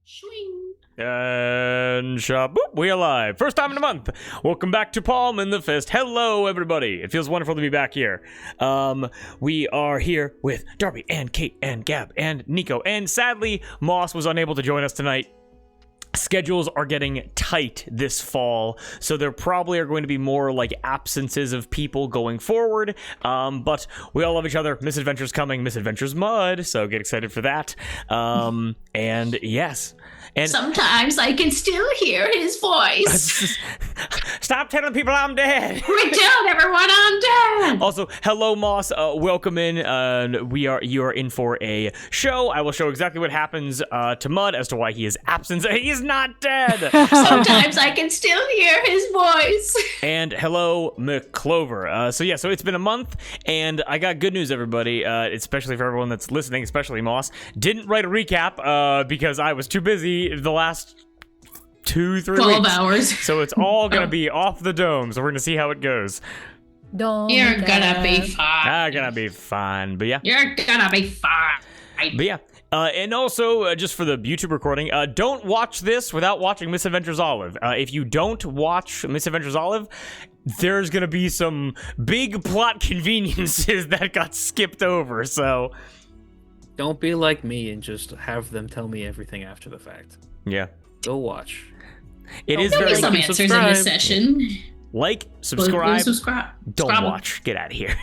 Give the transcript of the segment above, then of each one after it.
Swing. And shaboop, we are live. First time in a month. Welcome back to Palm in the Fist. Hello, everybody. It feels wonderful to be back here. We are here with Darby and Kate and Gab and Nico. And sadly, Moss was unable to join us tonight. Schedules are getting tight this fall, so there probably are going to be more like absences of people going forward, but we all love each other. Misadventure's coming, Misadventure's Mud, so get excited for that. And yes. And sometimes I can still hear his voice. Stop telling people I'm dead. Tell everyone I'm dead. Also, hello, Moss. Welcome in. You are in for a show. I will show exactly what happens to Mud as to why he is absent. He is not dead. Sometimes I can still hear his voice. And hello, McClover. So it's been a month, and I got good news, everybody, especially for everyone that's listening, especially Moss. Didn't write a recap because I was too busy the last 2-3 weeks. 12 hours. So it's all going to be off the dome, so we're going to see how it goes. You're gonna be fine. I'm going to be fine, but yeah. You're gonna be fine. But yeah. And also, just for the YouTube recording, don't watch this without watching Misadventures Olive. If you don't watch Misadventures Olive, there's going to be some big plot conveniences that got skipped over, so... Don't be like me and just have them tell me everything after the fact. Yeah. Go watch. It is There'll very be some answers in this session. Like, subscribe, Subscribe. don't watch. Get out of here.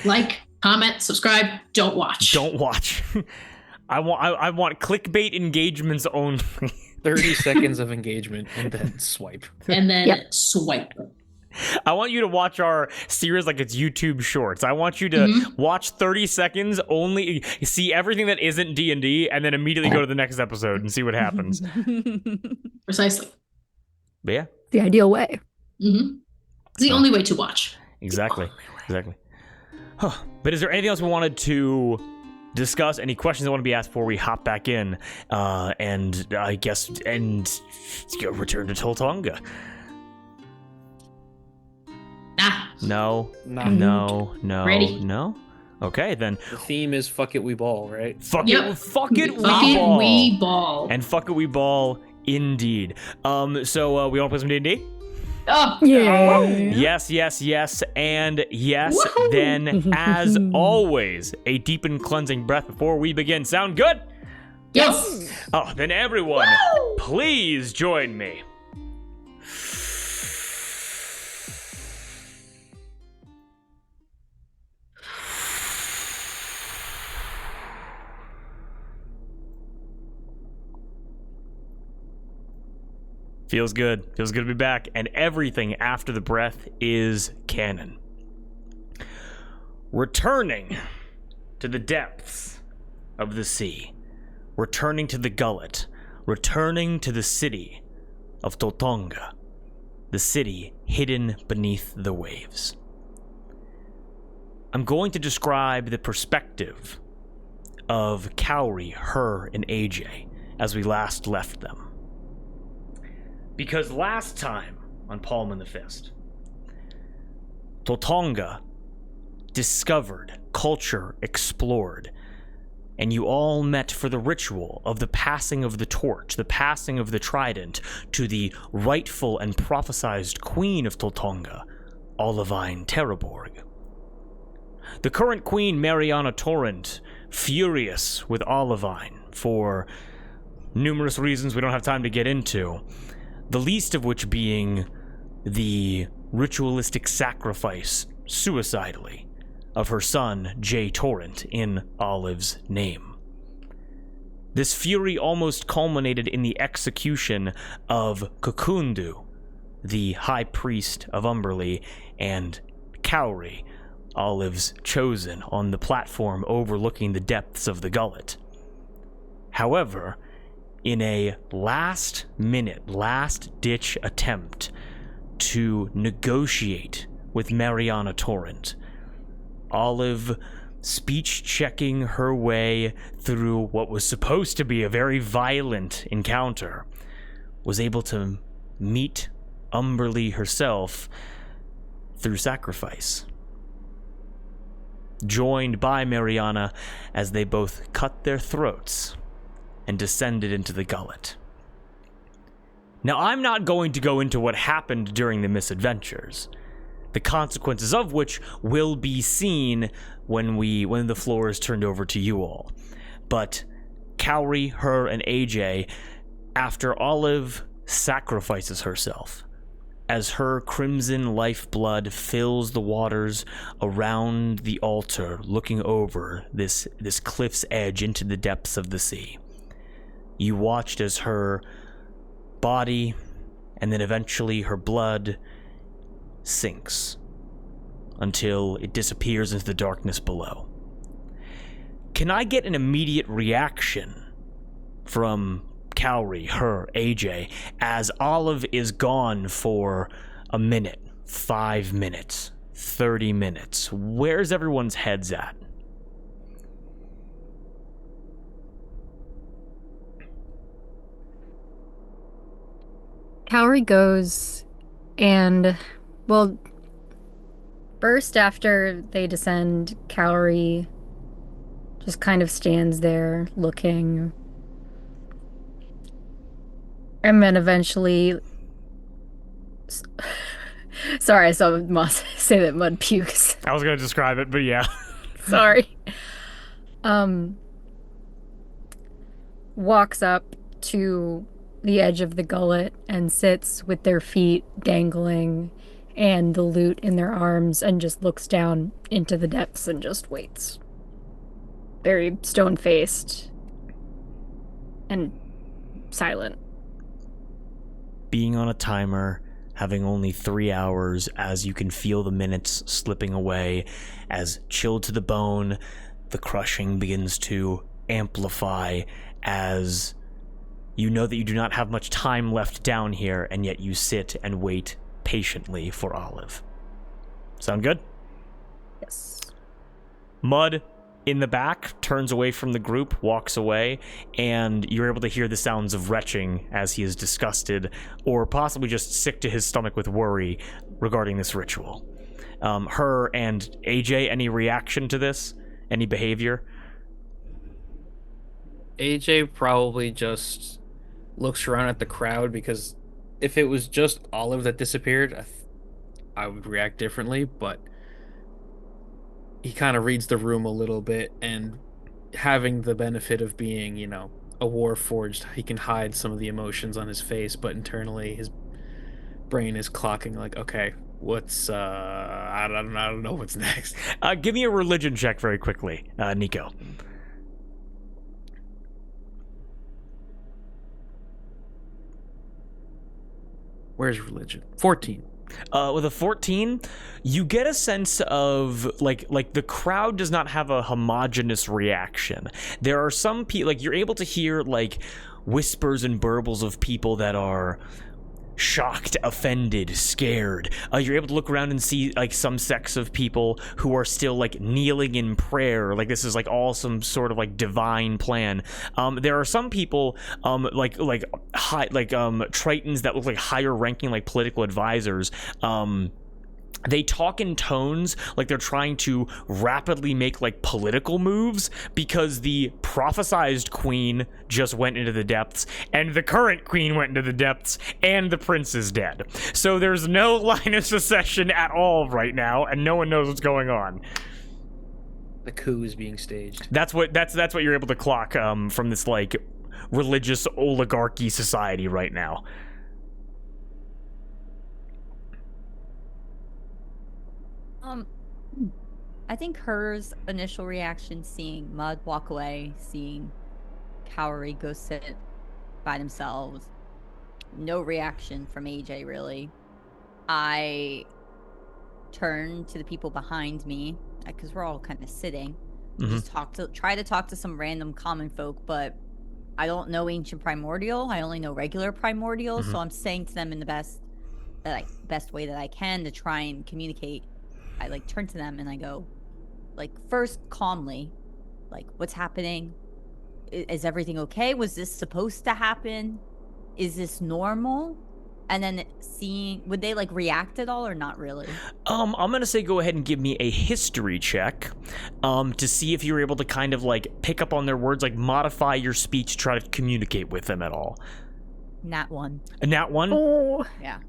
Like, comment, subscribe, don't watch. Don't watch. I want clickbait engagements only. 30 seconds of engagement and then swipe. And then swipe. I want you to watch our series like it's YouTube Shorts. I want you to watch 30 seconds, only see everything that isn't D&D, and then immediately go to the next episode and see what happens. Precisely. But yeah. The ideal way. Mm-hmm. It's the only way to watch. Exactly. Huh. But is there anything else we wanted to discuss? Any questions that want to be asked before we hop back in? And I guess, return to Toltonga. No. Ready? No? Okay, then. The theme is fuck it, we ball, right? Fuck it, we ball. And fuck it, we ball, indeed. So we want to play some D&D? Oh, Yeah. Yes, and yes. Woohoo! Then, as always, a deep and cleansing breath before we begin. Sound good? Yes. Oh, then everyone, please join me. Feels good. Feels good to be back. And everything after the breath is canon. Returning to the depths of the sea. Returning to the gullet. Returning to the city of Toltonga. The city hidden beneath the waves. I'm going to describe the perspective of Cowrie, her, and AJ as we last left them. Because last time on Palm in the Fist, Toltonga discovered, culture explored, and you all met for the ritual of the passing of the torch, the passing of the trident to the rightful and prophesized queen of Toltonga, Olivine Terraborg. The current queen, Mariana Torrent, furious with Olivine for numerous reasons we don't have time to get into, the least of which being the ritualistic sacrifice, suicidally, of her son, Jay Torrent, in Olive's name. This fury almost culminated in the execution of Kukundu, the high priest of Umberley, and Cowrie, Olive's chosen, on the platform overlooking the depths of the gullet. However, in a last-minute, last-ditch attempt to negotiate with Mariana Torrent, Olive, speech-checking her way through what was supposed to be a very violent encounter, was able to meet Umberley herself through sacrifice. Joined by Mariana as they both cut their throats and descended into the gullet. Now, I'm not going to go into what happened during the misadventures, the consequences of which will be seen when the floor is turned over to you all. But Cowrie, her, and AJ, after Olive sacrifices herself, as her crimson lifeblood fills the waters around the altar, looking over this cliff's edge into the depths of the sea, you watched as her body, and then eventually her blood, sinks until it disappears into the darkness below. Can I get an immediate reaction from Cowrie, her, AJ, as Olive is gone for a minute, 5 minutes, 30 minutes? Where's everyone's heads at? Cowrie goes and, well, first after they descend, Cowrie just kind of stands there looking. And then eventually... Sorry, I saw Moss say that Mud pukes. I was going to describe it, but yeah. Sorry. Walks up to the edge of the gullet and sits with their feet dangling and the lute in their arms and just looks down into the depths and just waits. Very stone-faced and silent. Being on a timer, having only 3 hours, as you can feel the minutes slipping away, as chilled to the bone, the crushing begins to amplify, as you know that you do not have much time left down here, and yet you sit and wait patiently for Olive. Sound good? Yes. Mud, in the back, turns away from the group, walks away, and you're able to hear the sounds of retching as he is disgusted, or possibly just sick to his stomach with worry regarding this ritual. Her and AJ, any reaction to this? Any behavior? AJ probably just looks around at the crowd, because if it was just Olive that disappeared, I would react differently, but he kind of reads the room a little bit, and having the benefit of being, a Warforged, he can hide some of the emotions on his face, but internally his brain is clocking like, okay, what's I don't know what's next. Give me a religion check very quickly, Nico. Where's religion? 14. With a 14, you get a sense of like the crowd does not have a homogenous reaction. There are some people, like, you're able to hear like whispers and burbles of people that are shocked, offended, scared. You're able to look around and see like some sects of people who are still like kneeling in prayer, like this is like all some sort of like divine plan. There are some people like Tritons that look like higher ranking, like political advisors. They talk in tones like they're trying to rapidly make like political moves, because the prophesized queen just went into the depths, and the current queen went into the depths, and the prince is dead. So there's no line of succession at all right now, and no one knows what's going on. The coup is being staged. That's what you're able to clock from this like religious oligarchy society right now. I think hers initial reaction, seeing Mud walk away, seeing Cowrie go sit by themselves, no reaction from AJ really. I turn to the people behind me, because we're all kind of sitting. Just try to talk to some random common folk, but I don't know ancient primordial. I only know regular primordial, so I'm saying to them in the best way that I can to try and communicate. I like turn to them and I go, like, first calmly, like, what's happening? Is everything okay? Was this supposed to happen? Is this normal? And then would they like react at all or not really? I'm gonna say go ahead and give me a history check, to see if you're able to kind of like pick up on their words, like modify your speech, try to communicate with them at all. Nat 1. A nat 1? Oh. Yeah.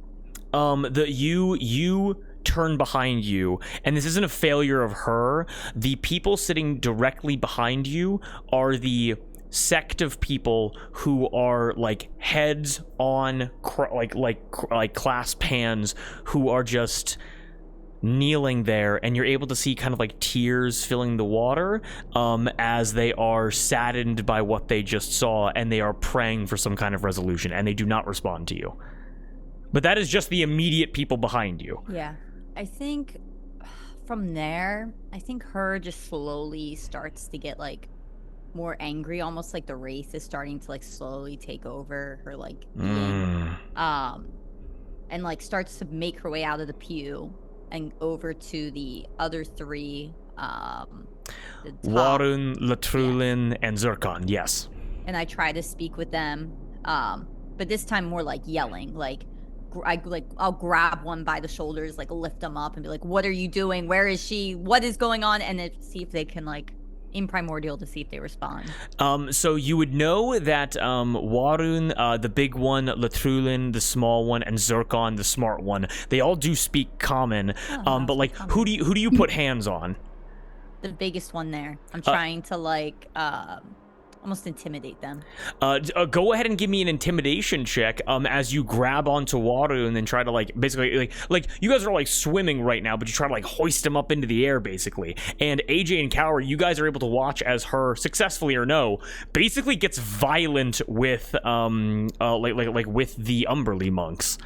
You turn behind you, and this isn't a failure of her. The people sitting directly behind you are the sect of people who are like heads on like clasped hands, who are just kneeling there, and you're able to see kind of like tears filling the water, as they are saddened by what they just saw, and they are praying for some kind of resolution, and they do not respond to you. But that is just the immediate people behind you. Yeah. I think from there, I think her just slowly starts to get like more angry, almost like the wraith is starting to like slowly take over her like being. And like starts to make her way out of the pew and over to the other three, Warun, Latrulin, and Zircon, yes. And I try to speak with them, but this time more like yelling, like I'll grab one by the shoulders, like lift them up and be like, what are you doing? Where is she? What is going on? And then see if they can like in Primordial to see if they respond. So you would know that Warun, the big one, Latrulin, the small one, and Zircon, the smart one, they all do speak common. But like, who do you put hands on? The biggest one there. I'm trying to like almost intimidate them. Go ahead and give me an intimidation check as you grab onto Waru and then try to like basically like you guys are like swimming right now, but you try to like hoist him up into the air basically. And AJ and Cowrie, you guys are able to watch as her, successfully or no, basically gets violent with like with the Umberly monks.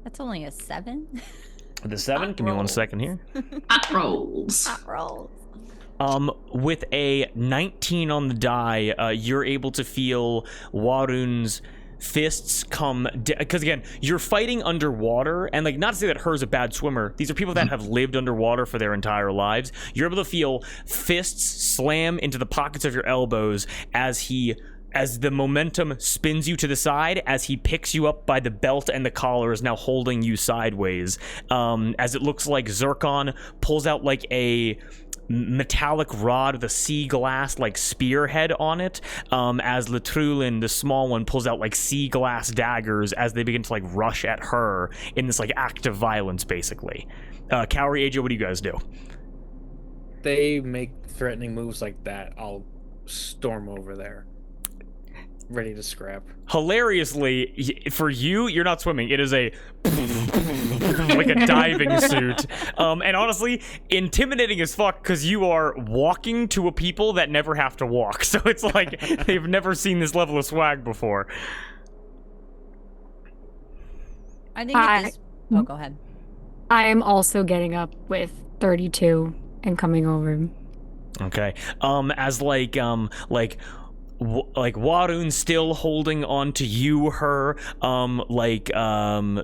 That's only a 7. The 7? Give me 1 second here. Hot rolls. Hot rolls. With a 19 on the die, you're able to feel Warun's fists come, because again, you're fighting underwater, and like, not to say that her's a bad swimmer, these are people that have lived underwater for their entire lives. You're able to feel fists slam into the pockets of your elbows as the momentum spins you to the side, as he picks you up by the belt and the collar, is now holding you sideways. As it looks like Zircon pulls out like a metallic rod with a sea glass like spearhead on it, as Latrulin, the small one, pulls out like sea glass daggers as they begin to like rush at her in this like act of violence basically. Cowrie, AJ, what do you guys do? They make threatening moves like that, I'll storm over there, ready to scrap. Hilariously, for you, you're not swimming. It is a like a diving suit. And honestly, intimidating as fuck, because you are walking to a people that never have to walk. So it's like they've never seen this level of swag before. I think it is. Oh, go ahead. I am also getting up with 32 and coming over. Okay. As like Warun still holding on to you,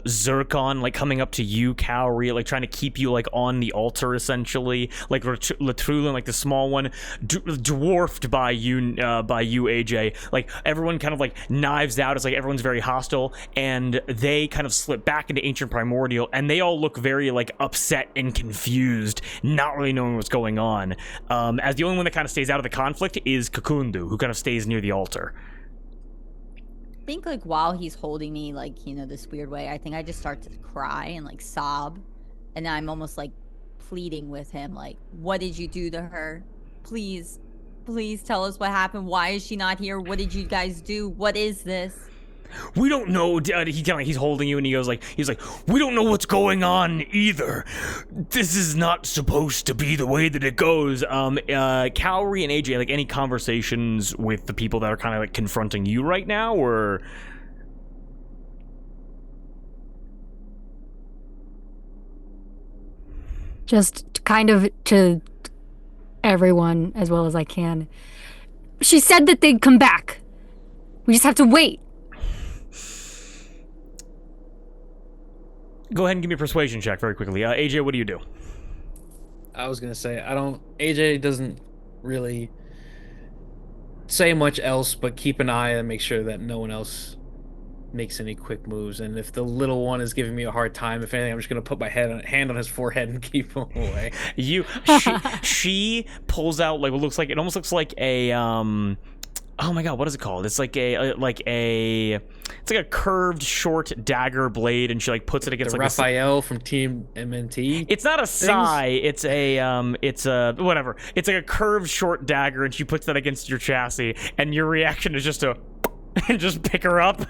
Zircon like coming up to you, Cowrie, like trying to keep you like on the altar essentially, like Latrulin, like the small one, dwarfed by you, AJ. Like everyone kind of like knives out. It's like everyone's very hostile, and they kind of slip back into ancient primordial, and they all look very like upset and confused, not really knowing what's going on. As the only one that kind of stays out of the conflict is Kakundu, who kind of stays near the altar. I think like while he's holding me like, you know, this weird way, I think I just start to cry and like sob, and I'm almost like pleading with him, like, what did you do to her? Please tell us what happened. Why is she not here? What did you guys do? What is this? We don't know. He's holding you, and he's like, we don't know what's going on either. This is not supposed to be the way that it goes. Cowrie and AJ, like, any conversations with the people that are kind of like confronting you right now, or? Just kind of to everyone as well as I can. She said that they'd come back. We just have to wait. Go ahead and give me a persuasion check very quickly. AJ, what do you do? I was gonna say, AJ doesn't really say much else, but keep an eye and make sure that no one else makes any quick moves. And if the little one is giving me a hard time, if anything, I'm just gonna put my hand on his forehead and keep him away. She pulls out like what looks like, it almost looks like a oh my god, what is it called? It's like it's like a curved short dagger blade, and she like puts it against the like Raphael from Team MNT. It's not a sai, it's a whatever. It's like a curved short dagger, and she puts that against your chassis, and your reaction is just to and just pick her up.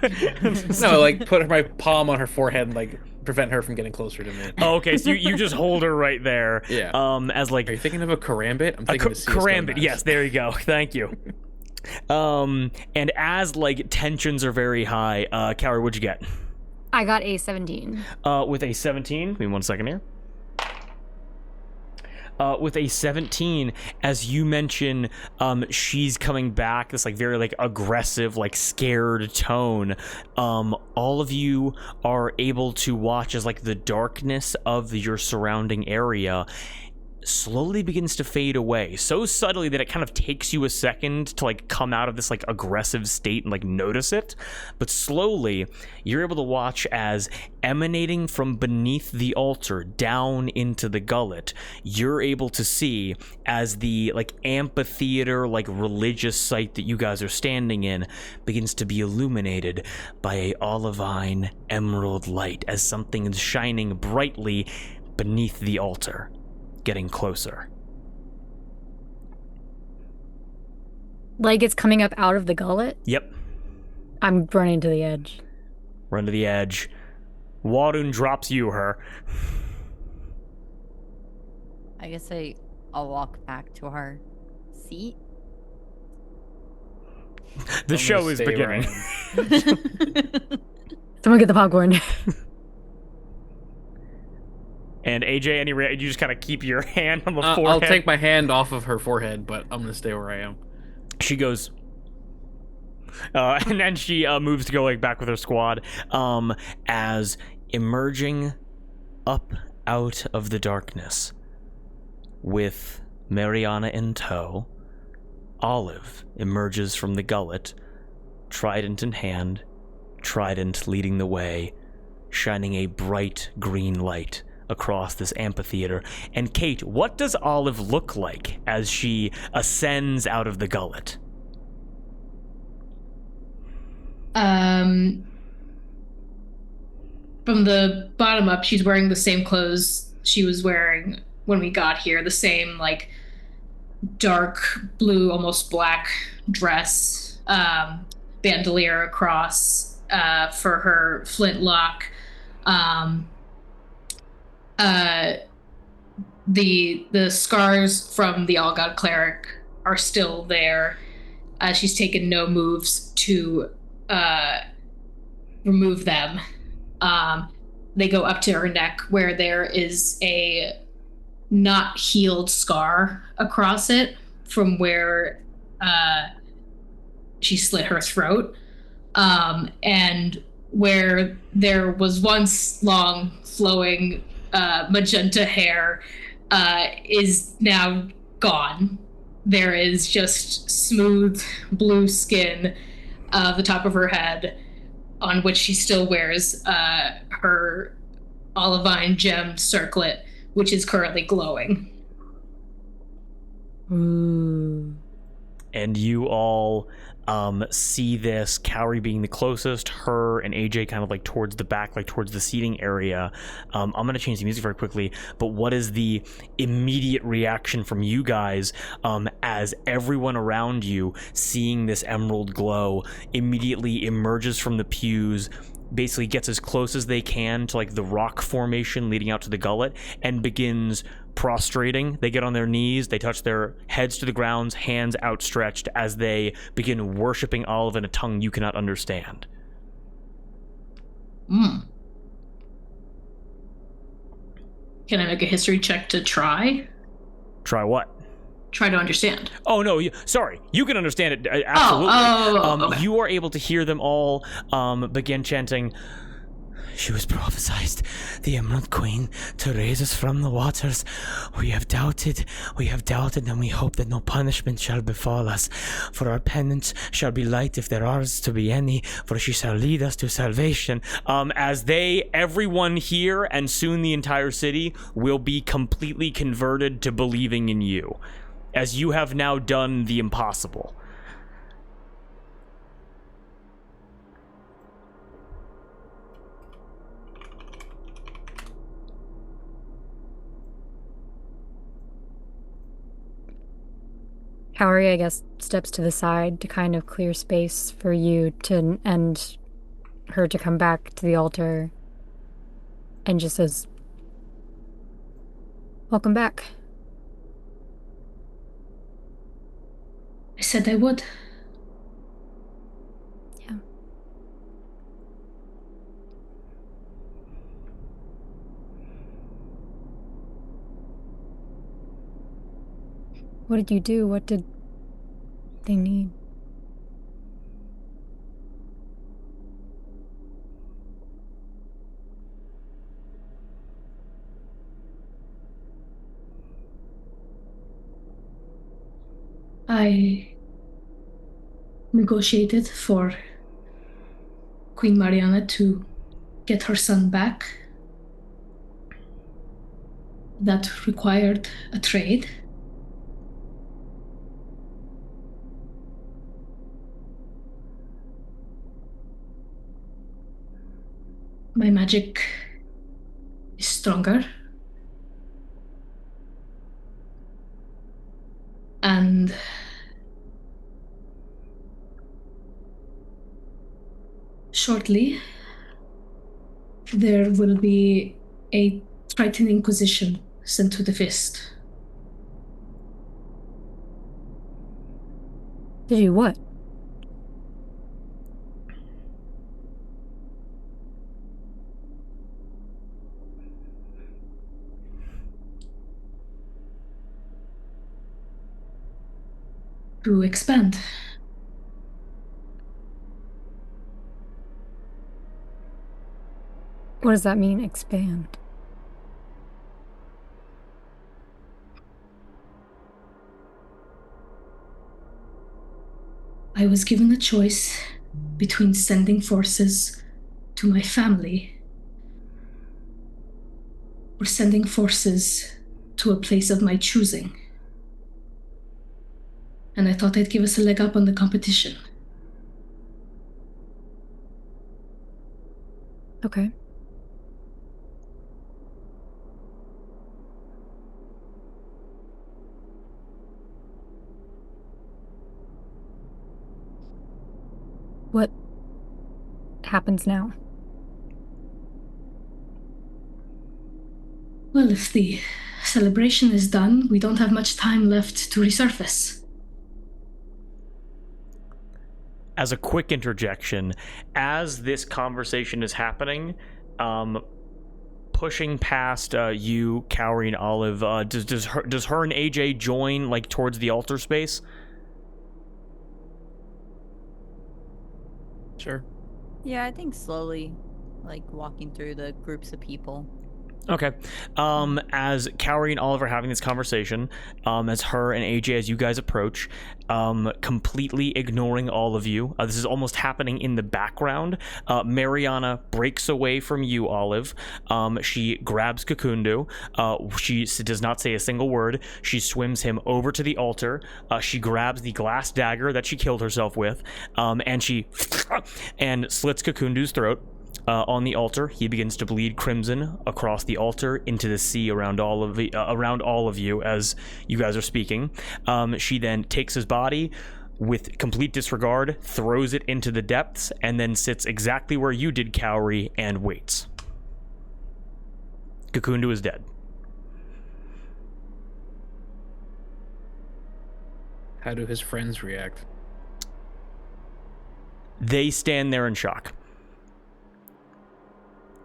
No, like put my palm on her forehead and like prevent her from getting closer to me. Oh, okay, so you just hold her right there. Yeah. As like, are you thinking of a karambit? I'm thinking of karambit. Yes, there you go. Thank you. And as like tensions are very high, Cowrie, what'd you get? I got a 17. With a 17, give me 1 second here. With a 17, as you mention, she's coming back, this like very like aggressive, like scared tone. All of you are able to watch as like the darkness of your surrounding area slowly begins to fade away, so subtly that it kind of takes you a second to like come out of this like aggressive state and like notice it. But slowly you're able to watch as emanating from beneath the altar down into the gullet, you're able to see as the like amphitheater, like religious site that you guys are standing in begins to be illuminated by a olivine emerald light, as something is shining brightly beneath the altar, getting closer. Like it's coming up out of the gullet? Yep. I'm running to the edge. Run to the edge. Warun drops you her. I guess I'll walk back to our seat. The show is beginning. Someone get the popcorn. And AJ, you just kind of keep your hand on the forehead? I'll take my hand off of her forehead, but I'm gonna stay where I am. She goes, and then she moves to go like back with her squad. As emerging up out of the darkness, with Mariana in tow, Olive emerges from the gullet, trident in hand, trident leading the way, shining a bright green light across this amphitheater. And Kate, what does Olive look like as she ascends out of the gullet? From the bottom up, she's wearing the same clothes she was wearing when we got here. The same, like, dark blue, almost black dress, bandolier across for her flintlock. The scars from the All-God Cleric are still there. She's taken no moves to remove them. They go up to her neck, where there is a not healed scar across it from where she slit her throat. And where there was once long flowing magenta hair is now gone. There is just smooth blue skin the top of her head, on which she still wears her olivine gemmed circlet, which is currently glowing. Ooh. And you all see this, Cowrie being the closest, her and AJ kind of like towards the back, like towards the seating area. I'm going to change the music very quickly, but what is the immediate reaction from you guys as everyone around you, seeing this emerald glow, immediately emerges from the pews, basically gets as close as they can to like the rock formation leading out to the gullet, and begins prostrating? They get on their knees, they touch their heads to the ground, hands outstretched, as they begin worshiping Olive in a tongue you cannot understand. Can I make a history check to try? Try what? Try to understand. Oh, no, sorry. You can understand it, absolutely. Okay. You are able to hear them all begin chanting, She was prophesied, the Emerald Queen, to raise us from the waters. We have doubted, and we hope that no punishment shall befall us. For our penance shall be light if there is to be any, for she shall lead us to salvation. As everyone here, and soon the entire city, will be completely converted to believing in you, as you have now done the impossible. Kaori, I guess, steps to the side to kind of clear space for you to and her to come back to the altar and just says, "Welcome back." I said I would. Yeah. What did you do? What did they need? I negotiated for Queen Mariana to get her son back. That required a trade. My magic is stronger. And shortly, there will be a Triton Inquisition sent to the Fist. Did you what? To expand. What does that mean, expand? I was given a choice between sending forces to my family or sending forces to a place of my choosing. And I thought I'd give us a leg up on the competition. Okay. What happens now? Well, if the celebration is done, we don't have much time left to resurface. As a quick interjection, as this conversation is happening, pushing past you, Kaori, and Olive, does her and AJ join like towards the altar space? Sure. Yeah, I think slowly, like walking through the groups of people. Okay. As Kaori and Olive are having this conversation, as her and AJ, as you guys approach, completely ignoring all of you, this is almost happening in the background. Mariana breaks away from you, Olive. She grabs Kakundu. She does not say a single word. She swims him over to the altar. She grabs the glass dagger that she killed herself with, and she and slits Kakundu's throat. On the altar, he begins to bleed crimson across the altar into the sea around all of you as you guys are speaking. She then takes his body with complete disregard, throws it into the depths, and then sits exactly where you did, Kaori, and waits. Kakundu is dead. How do his friends react? They stand there in shock.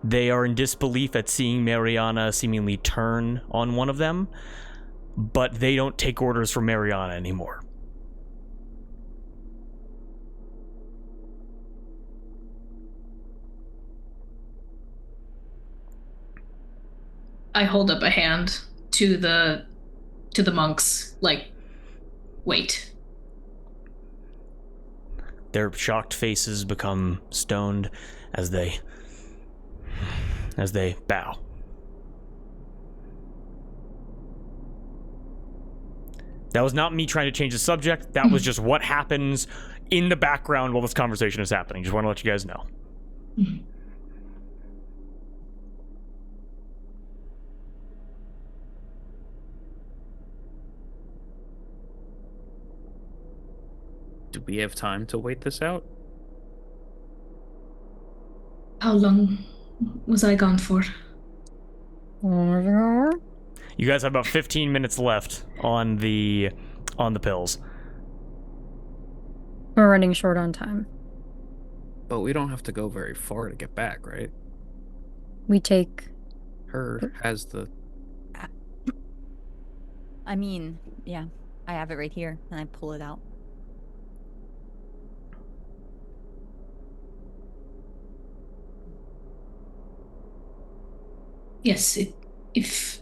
They are in disbelief at seeing Mariana seemingly turn on one of them, but they don't take orders from Mariana anymore. I hold up a hand to the monks, like, wait. Their shocked faces become stoned as they bow. That was not me trying to change the subject. That was just what happens in the background while this conversation is happening. Just want to let you guys know. Do we have time to wait this out? How long was I gone for? You guys have about 15 minutes left on the pills. We're running short on time. But we don't have to go very far to get back, right? We take... Her has the... I mean, yeah, I have it right here, and I pull it out. Yes, if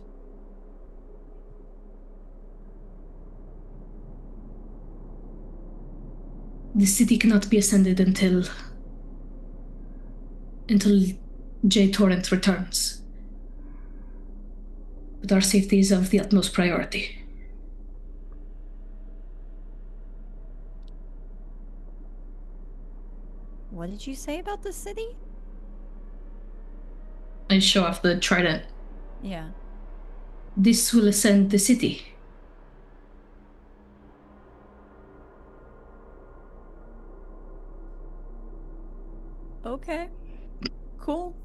the city cannot be ascended until J. Torrent returns. But our safety is of the utmost priority. What did you say about the city? I show off the trident. Yeah. This will ascend the city. Okay. Cool.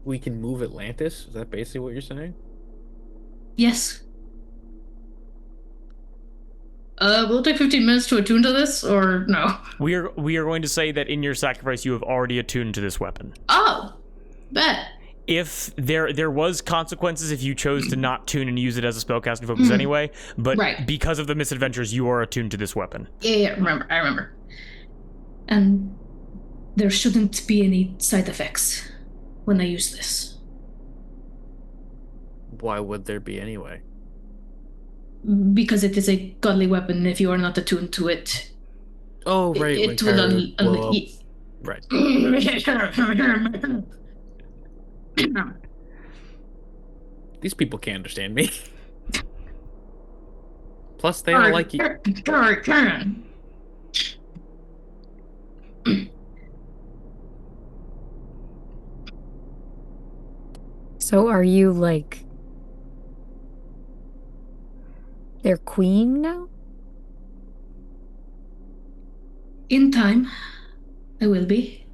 We can move Atlantis? Is that basically what you're saying? Yes. Will it take 15 minutes to attune to this, or no? We are going to say that in your sacrifice you have already attuned to this weapon. Oh, bet. If there was consequences if you chose to not tune and use it as a spellcasting focus anyway, but because of the misadventures, you are attuned to this weapon. Yeah, I remember. And there shouldn't be any side effects when I use this. Why would there be anyway? Because it is a godly weapon. If you are not attuned to it, oh right, it will blow up. Right. These people can't understand me. Plus, they all like you. So are you, like, their queen now? In time, I will be.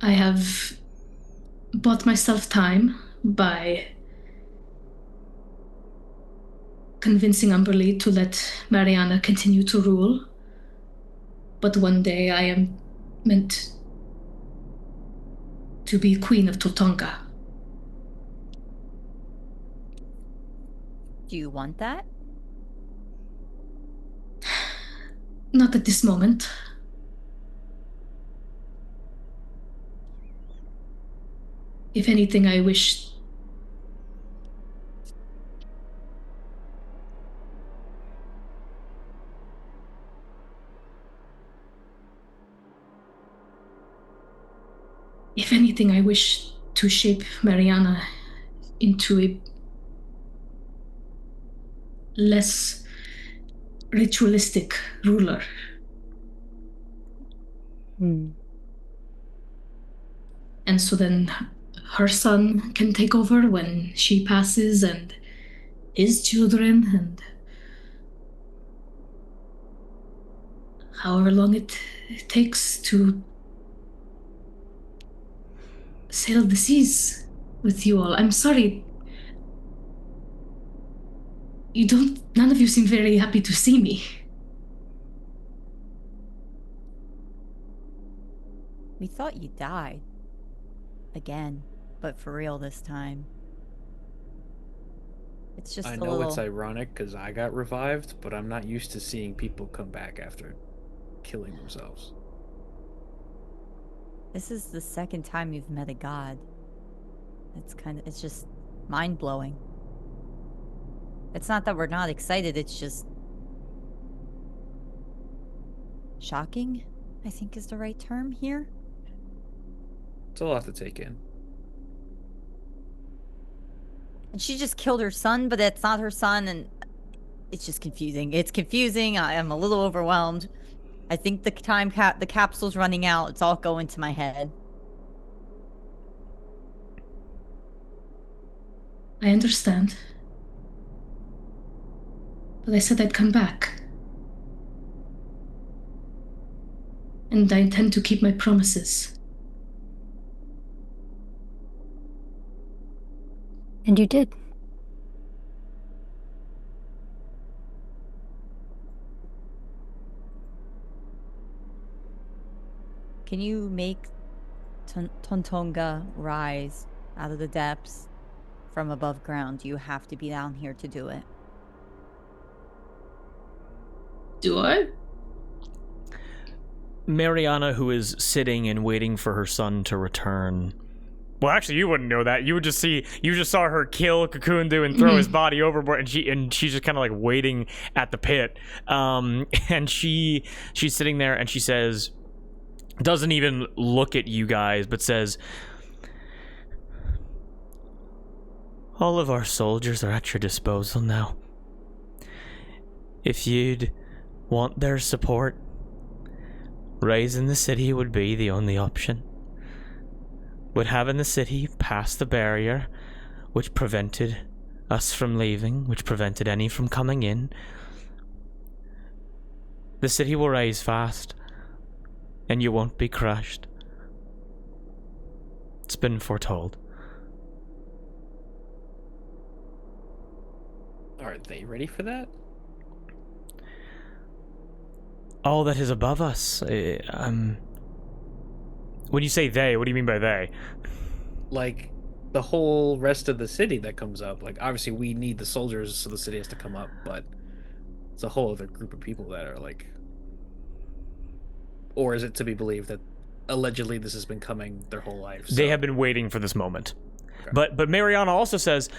I have bought myself time by convincing Umberly to let Mariana continue to rule. But one day I am meant to be Queen of Totonka. Do you want that? Not at this moment. If anything, I wish to shape Mariana into a less ritualistic ruler. And so then her son can take over when she passes, and his children, and however long it takes to sail the seas with you all. I'm sorry. None of you seem very happy to see me. We thought you died. Again, but for real this time. It's just I a know little... it's ironic because I got revived, but I'm not used to seeing people come back after killing themselves. This is the second time you've met a god. It's just mind-blowing. It's not that we're not excited, it's just shocking, I think is the right term here. It's a lot to take in. And she just killed her son, but it's not her son, and it's just confusing. It's confusing. I am a little overwhelmed. I think the the capsule's running out. It's all going to my head. I understand. But I said I'd come back. And I intend to keep my promises. And you did. Can you make Tontonga rise out of the depths from above ground? You have to be down here to do it. Do I? Mariana, who is sitting and waiting for her son to return. Well, actually, you wouldn't know that. You just saw her kill Kakundu and throw his body overboard, and she's just kind of like waiting at the pit. And she's sitting there, and she says, doesn't even look at you guys, but says, all of our soldiers are at your disposal now. If you'd want their support, raising the city would be the only option. Would having the city pass the barrier, which prevented us from leaving, which prevented any from coming in. The city will rise fast, and you won't be crushed. It's been foretold. Are they ready for that? All that is above us, when you say they, what do you mean by they? Like, the whole rest of the city that comes up. Like, obviously we need the soldiers, so the city has to come up, but it's a whole other group of people that are like... Or is it to be believed that allegedly this has been coming their whole life? So... They have been waiting for this moment. Okay. But Mariana also says,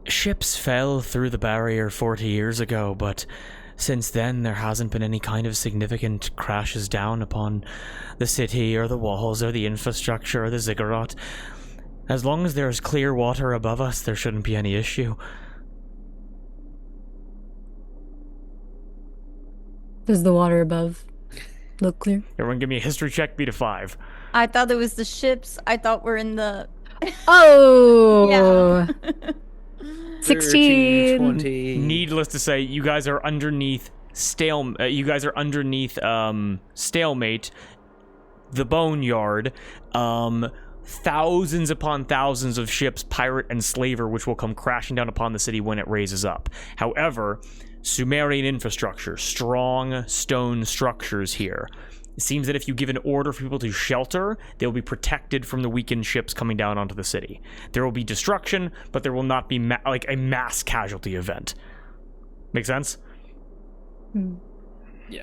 ships fell through the barrier 40 years ago, but since then there hasn't been any kind of significant crashes down upon the city or the walls or the infrastructure or the ziggurat. As long as there is clear water above us, there shouldn't be any issue. Does the water above look clear? Everyone give me a history check, beat a 5. I thought it was the ships. I thought we're in the... Oh! Yeah. 16. 20. Needless to say, you guys are underneath stalemate, the boneyard, thousands upon thousands of ships, pirate and slaver, which will come crashing down upon the city when it raises up. However, Sumerian infrastructure, strong stone structures here. It seems that if you give an order for people to shelter, they will be protected from the weakened ships coming down onto the city. There will be destruction, but there will not be like a mass casualty event. Make sense? Yeah.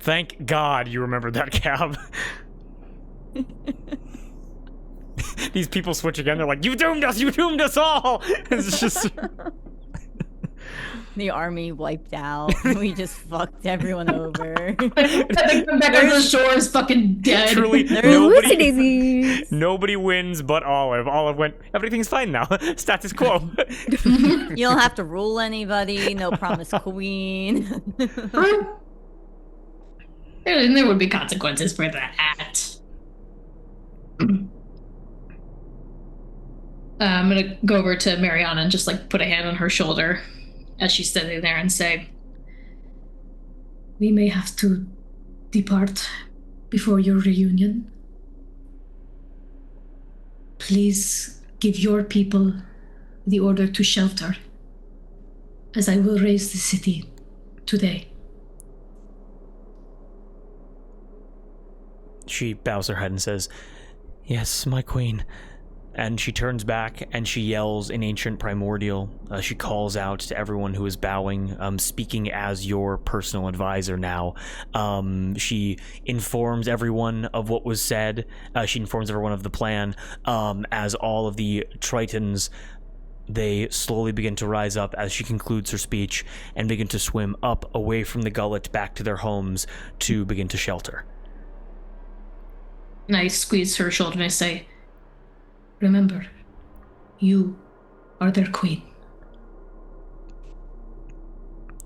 Thank God you remembered that, Cab. These people switch again. They're like, you doomed us all. It's just... The army wiped out. We just fucked everyone over. They come back on the shore is fucking dead. Truly, nobody wins but Olive. Olive went, everything's fine now. Status quo. You don't have to rule anybody. No promised queen. There would be consequences for that. I'm gonna go over to Mariana and just like put a hand on her shoulder as she's standing there and say, we may have to depart before your reunion. Please give your people the order to shelter, as I will raise the city today. She bows her head and says, yes, my queen. And she turns back and she yells in ancient primordial. She calls out to everyone who is bowing, speaking as your personal advisor now. She informs everyone of what was said. She informs everyone of the plan. As all of the Tritons, they slowly begin to rise up as she concludes her speech and begin to swim up away from the gullet back to their homes to begin to shelter. And I squeeze her shoulder and I say, remember, you are their queen.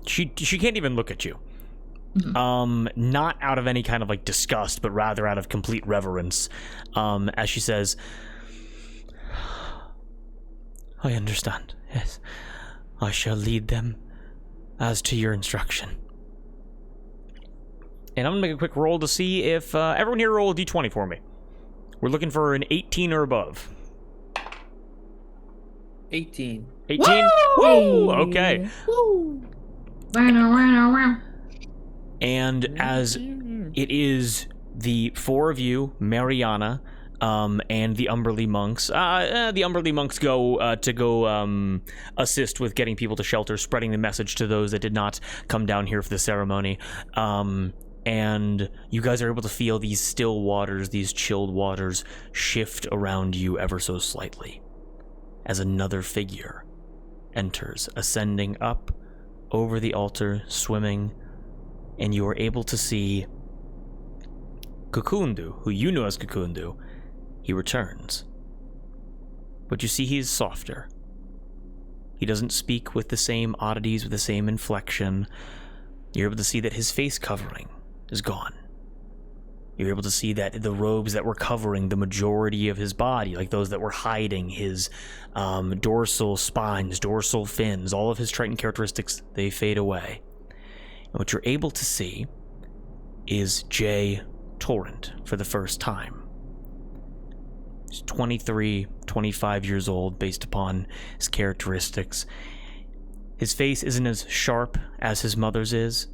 She can't even look at you. Mm-hmm. Not out of any kind of like disgust, but rather out of complete reverence. As she says, I understand. Yes. I shall lead them as to your instruction. And I'm gonna make a quick roll to see if everyone here roll a d20 for me. We're looking for an 18 or above. 18. 18? Woo! Okay. Woo! Wow. And as it is the four of you, Mariana, and the Umberly monks. The Umberly monks go to assist with getting people to shelter, spreading the message to those that did not come down here for the ceremony. And you guys are able to feel these still waters, these chilled waters, shift around you ever so slightly as another figure enters, ascending up over the altar, swimming, and you are able to see Kukundu, who you know as Kukundu. He returns. But you see he is softer. He doesn't speak with the same oddities, with the same inflection. You're able to see that his face covering is gone. You're able to see that the robes that were covering the majority of his body, like those that were hiding his dorsal spines, dorsal fins, all of his Triton characteristics, they fade away. And what you're able to see is Jay Torrent for the first time. He's 23, 25 years old based upon his characteristics. His face isn't as sharp as his mother's is.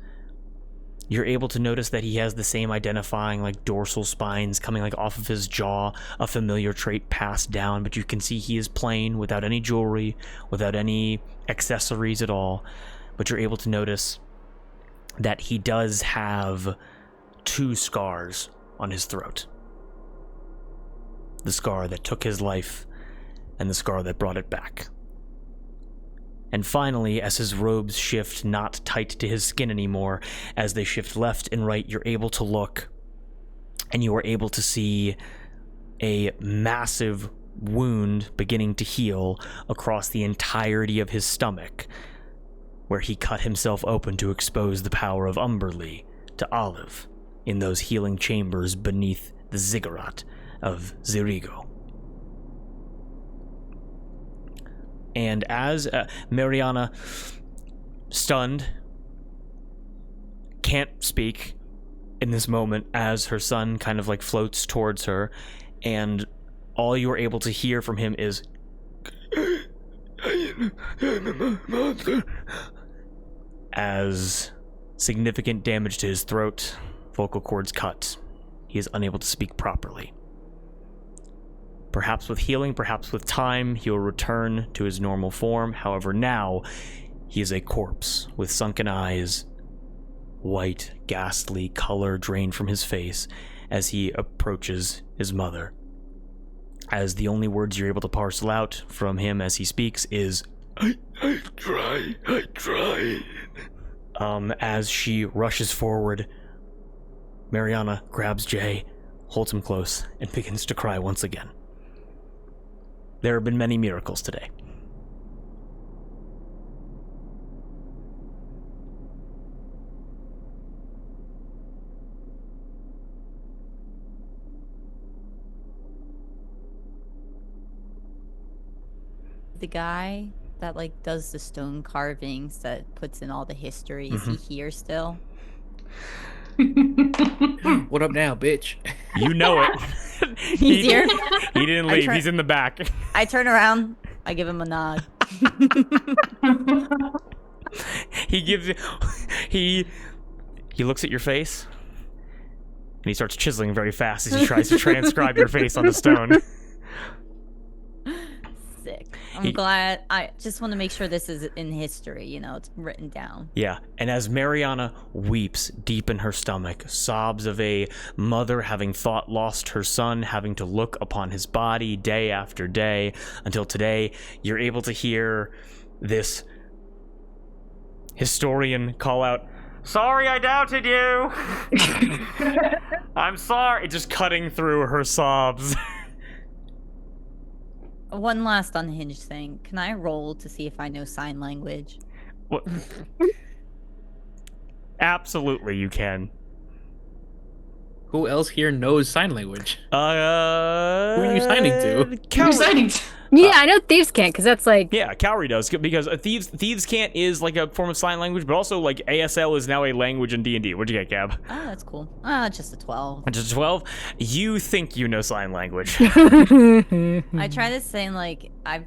You're able to notice that he has the same identifying like dorsal spines coming like off of his jaw, a familiar trait passed down, but you can see he is plain, without any jewelry, without any accessories at all. But you're able to notice that he does have 2 scars on his throat. The scar that took his life and the scar that brought it back. And finally, as his robes shift not tight to his skin anymore, as they shift left and right, you're able to look, and you are able to see a massive wound beginning to heal across the entirety of his stomach, where he cut himself open to expose the power of Umberly to Olive in those healing chambers beneath the ziggurat of Zirigo. And as Mariana, stunned, can't speak in this moment as her son kind of like floats towards her, and all you are able to hear from him is as significant damage to his throat, vocal cords cut. He is unable to speak properly. Perhaps with healing, perhaps with time, he will return to his normal form. However, now, he is a corpse with sunken eyes, white, ghastly color drained from his face as he approaches his mother. As the only words you're able to parcel out from him as he speaks is, I try. As she rushes forward, Mariana grabs Jay, holds him close, and begins to cry once again. There have been many miracles today. The guy that like does the stone carvings that puts in all the history, is he here still? What up now, bitch? You know it. He's here. He didn't leave. He's in the back. I turn around. I give him a nod. He looks at your face, and he starts chiseling very fast as he tries to transcribe your face on the stone. sick. I'm glad. I just want to make sure this is in history, it's written down. Yeah, and as Mariana weeps deep in her stomach, sobs of a mother having thought lost her son, having to look upon his body day after day, until today, you're able to hear this historian call out, "Sorry I doubted you! I'm sorry!" Just cutting through her sobs. One last unhinged thing. Can I roll to see if I know sign language? What? Absolutely, you can. Who else here knows sign language? Who are you signing to? Who are you signing to? Yeah, I know thieves can't, because that's like... Yeah, Cowrie does, because thieves can't is like a form of sign language, but also like ASL is now a language in D&D. What'd you get, Gab? Oh, that's cool. Just a 12. Just a 12? You think you know sign language. I try to say, like, I've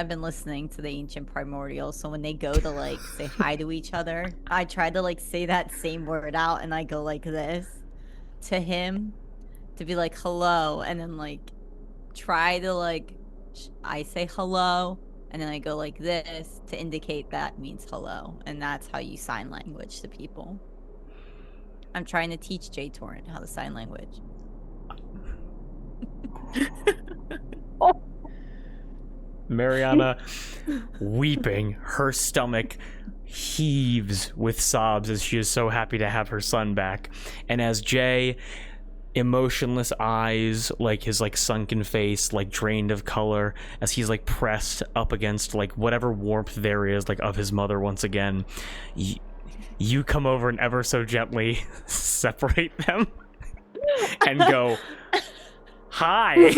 been listening to the Ancient Primordial, so when they go to, like, say hi to each other, I try to, like, say that same word out, and I go like this to him to be like, hello, and then, like, try to, like, I say hello, and then I go like this to indicate that means hello, and that's how you sign language to people. I'm trying to teach J Torrent how to sign language. Mariana, weeping, her stomach heaves with sobs as she is so happy to have her son back. And as Jay, emotionless eyes, like his like sunken face, like drained of color, as he's like pressed up against like whatever warmth there is, like of his mother once again, you come over and ever so gently separate them and go, hi.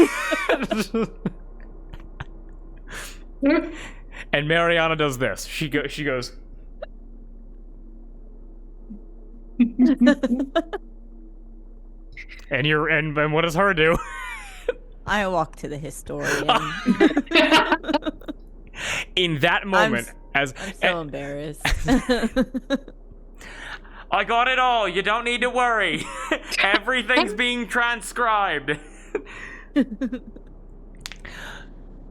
And Mariana does this. She goes. And what does her do? I walk to the historian. In that moment, I'm so embarrassed. I got it all. You don't need to worry. Everything's being transcribed.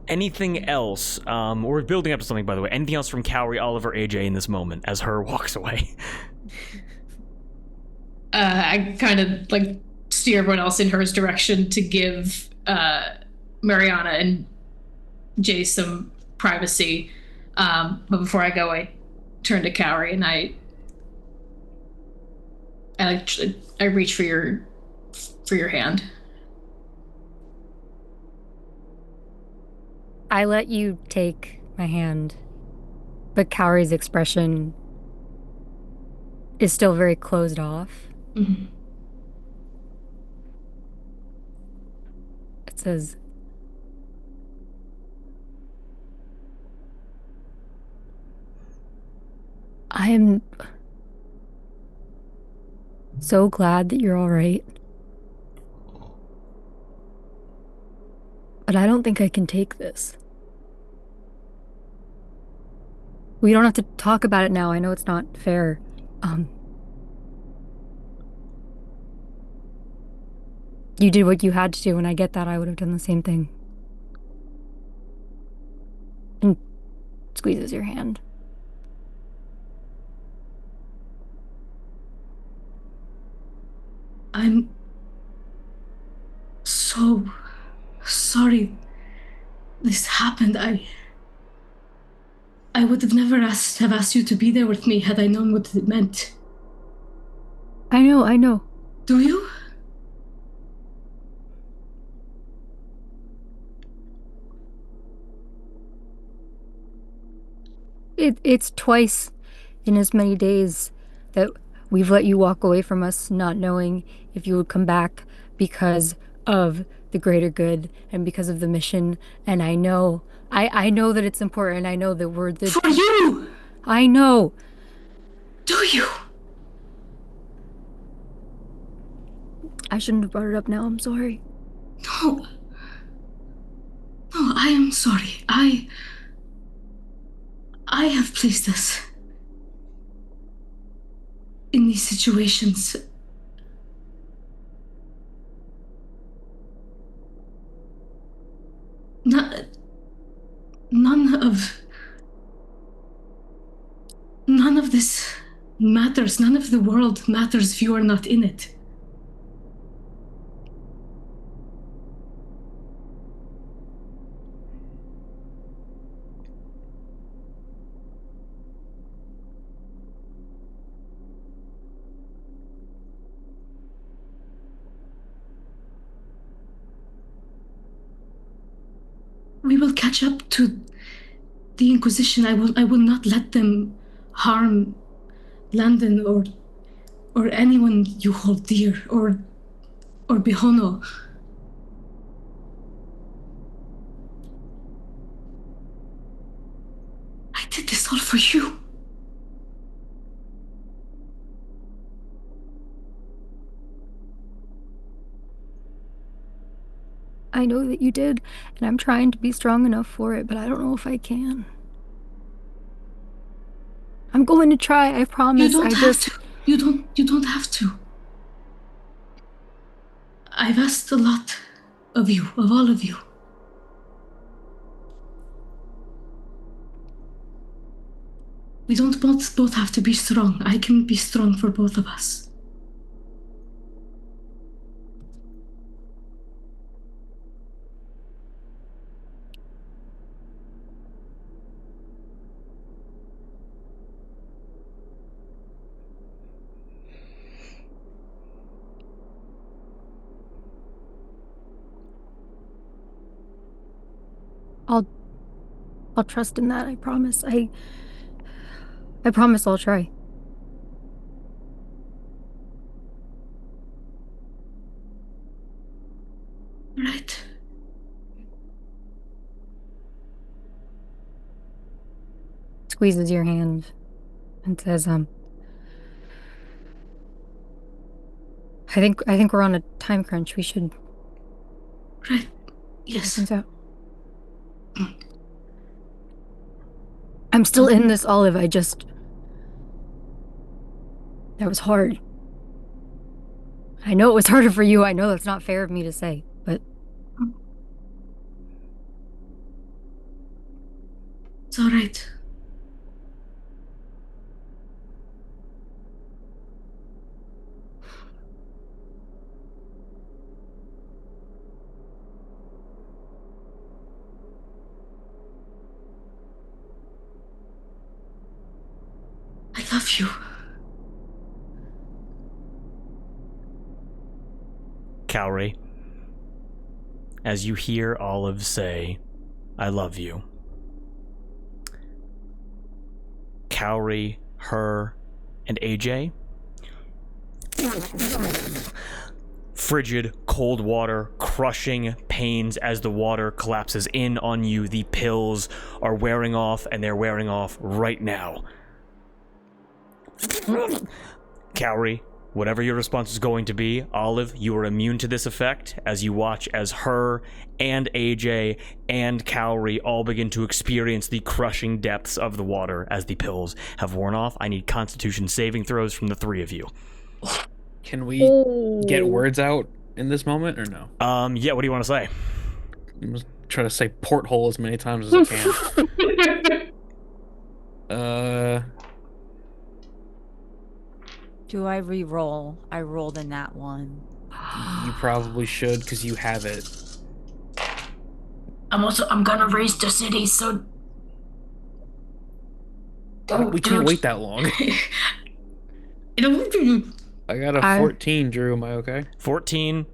Anything else? We're building up to something, by the way. Anything else from Cowrie, Oliver, AJ in this moment as her walks away? I kind of like steer everyone else in her direction to give Mariana and Jay some privacy. But before I go, I turn to Cowrie and I reach for your hand. I let you take my hand, but Cowrie's expression is still very closed off. Mm-hmm. It says, I am so glad that you're all right. But I don't think I can take this. We don't have to talk about it now. I know it's not fair. You did what you had to do, and I get that. I would have done the same thing. And squeezes your hand. I'm so sorry this happened. I would have never asked you to be there with me had I known what it meant. I know. Do you? It's twice in as many days that we've let you walk away from us, not knowing if you would come back because of the greater good and because of the mission. And I know that it's important. I know that we're the... For you! I know. Do you? I shouldn't have brought it up now. I'm sorry. No, I am sorry. I have placed us in these situations. None of this matters. None of the world matters if you are not in it. We will catch up to the Inquisition. I will not let them harm Landon or anyone you hold dear, or Bihono. I did this all for you. I know that you did, and I'm trying to be strong enough for it, but I don't know if I can. I'm going to try, I promise. You don't have to. You don't have to. I've asked a lot of you, of all of you. We don't both have to be strong. I can be strong for both of us. I'll trust in that, I promise. I promise I'll try. Right. Squeezes your hand and says, I think we're on a time crunch. We should. Right. Yes. Things out. I'm still in this, Olive. That was hard. I know it was harder for you. I know that's not fair of me to say, but it's all right. I love you. Cowrie, as you hear Olive say, I love you, Cowrie, her, and AJ, frigid, cold water, crushing pains as the water collapses in on you. The pills are wearing off, and they're wearing off right now. Cowrie, whatever your response is going to be, Olive, you are immune to this effect as you watch as her and AJ and Cowrie all begin to experience the crushing depths of the water as the pills have worn off. I need Constitution saving throws from the three of you. Can we get words out in this moment or no? Yeah, what do you want to say? I'm just trying to say porthole as many times as I can. Do I re-roll? I rolled in that one. You probably should, because you have it. I'm gonna raise the city, so We can't wait that long. I got a 14, Drew. Am I okay? 14.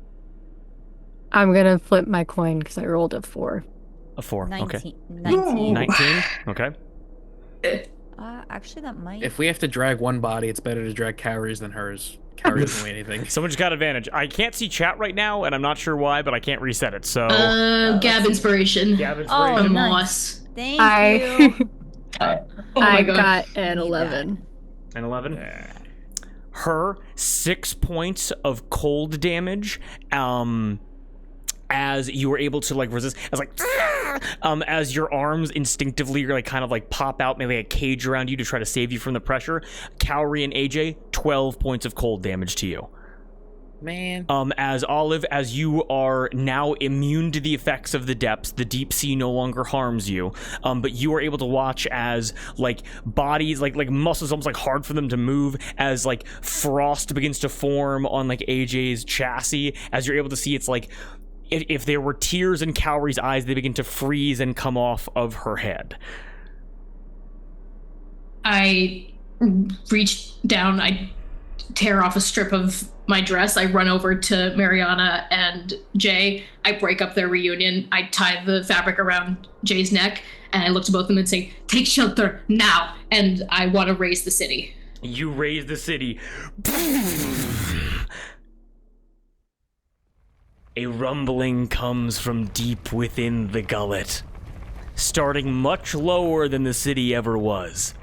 I'm gonna flip my coin because I rolled a 4. A 4. 19. Okay. 19. 19. Okay. Actually, that might. If we have to drag one body, it's better to drag Cowrie's than hers. Cowrie doesn't weigh anything. Someone just got advantage. I can't see chat right now, and I'm not sure why, but I can't reset it. So. Gab inspiration. Gab inspiration. Oh, Moss. Thank you. I got an 11. An 11? Her 6 points of cold damage, as you were able to resist, as your arms instinctively kind of pop out, maybe a cage around you to try to save you from the pressure. Cowrie and AJ, 12 points of cold damage to you. Man. As Olive, as you are now immune to the effects of the depths, the deep sea no longer harms you. But you are able to watch as like bodies, like muscles, almost like hard for them to move, as like frost begins to form on like AJ's chassis. As you're able to see, it's like if there were tears in Cowrie's eyes, they begin to freeze and come off of her head. I reach down, I tear off a strip of my dress, I run over to Mariana and Jay, I break up their reunion, I tie the fabric around Jay's neck, and I look to both of them and say, take shelter now, and I want to raise the city. You raise the city. A rumbling comes from deep within the gullet, starting much lower than the city ever was.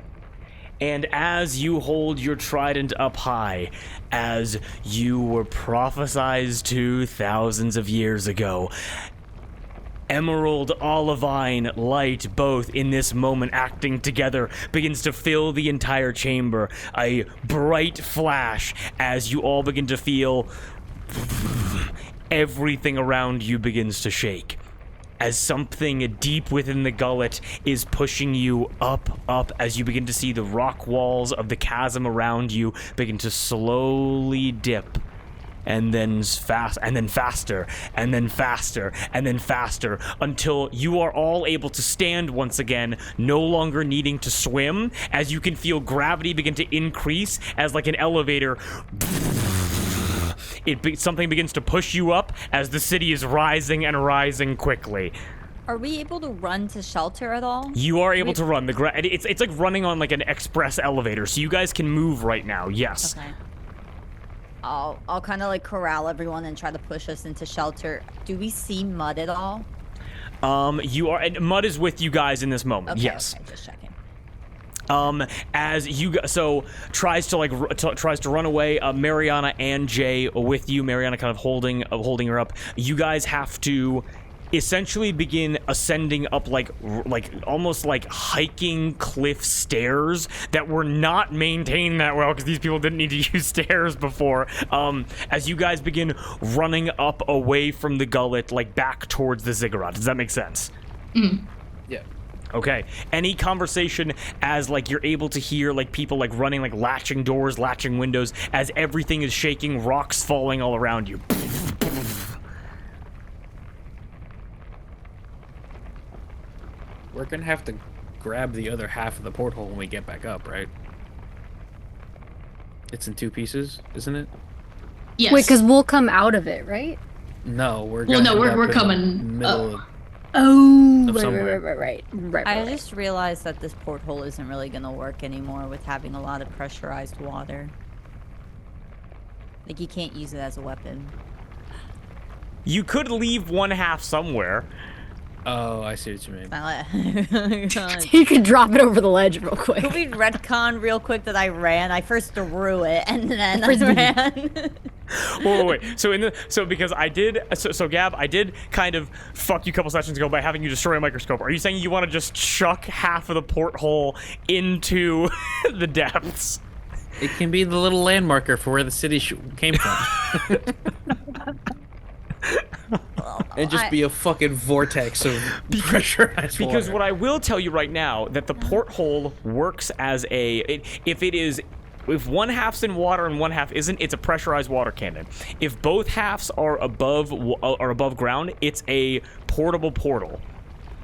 And as you hold your trident up high, as you were prophesized to thousands of years ago, emerald, olivine light, both in this moment acting together, begins to fill the entire chamber. A bright flash as you all begin to feel everything around you begins to shake. As something deep within the gullet is pushing you up, as you begin to see the rock walls of the chasm around you begin to slowly dip, and then faster, and then faster, and then faster, and then faster, until you are all able to stand once again, no longer needing to swim, as you can feel gravity begin to increase, as like an elevator, something begins to push you up as the city is rising and rising quickly. Are we able to run to shelter at all? You are able to run. It's like running on like an express elevator, so you guys can move right now. Yes. Okay. I'll kind of like corral everyone and try to push us into shelter. Do we see Mud at all? You are, and Mud is with you guys in this moment. Okay, yes. Okay, just checking. As you tries to run away. Mariana and Jay with you. Mariana kind of holding her up. You guys have to essentially begin ascending up like almost like hiking cliff stairs that were not maintained that well because these people didn't need to use stairs before. As you guys begin running up away from the gullet, like back towards the ziggurat. Does that make sense? Mm. Yeah. Okay. Any conversation as like you're able to hear like people like running, like latching doors, latching windows, as everything is shaking, rocks falling all around you. We're gonna have to grab the other half of the porthole when we get back up, right? It's in 2 pieces, isn't it? Yes. Wait, because we'll come out of it, right? No, we're Well, gonna no, end we're up in the coming middle up. of Oh, Of right, somewhere. right. I just realized that this porthole isn't really going to work anymore with having a lot of pressurized water. Like, you can't use it as a weapon. You could leave one half somewhere. Oh, I see what you mean. You could drop it over the ledge real quick. Could we retcon real quick that I ran? I first threw it and then I Frisbee. ran. Wait. So because I did, so Gab, I did kind of fuck you a couple sessions ago by having you destroy a microscope. Are you saying you want to just chuck half of the porthole into the depths? It can be the little landmarker for where the city came from. And just be a fucking vortex of pressurized water. Because what I will tell you right now, that the porthole works as if one half's in water and one half isn't, it's a pressurized water cannon. If both halves are above ground, it's a portable portal.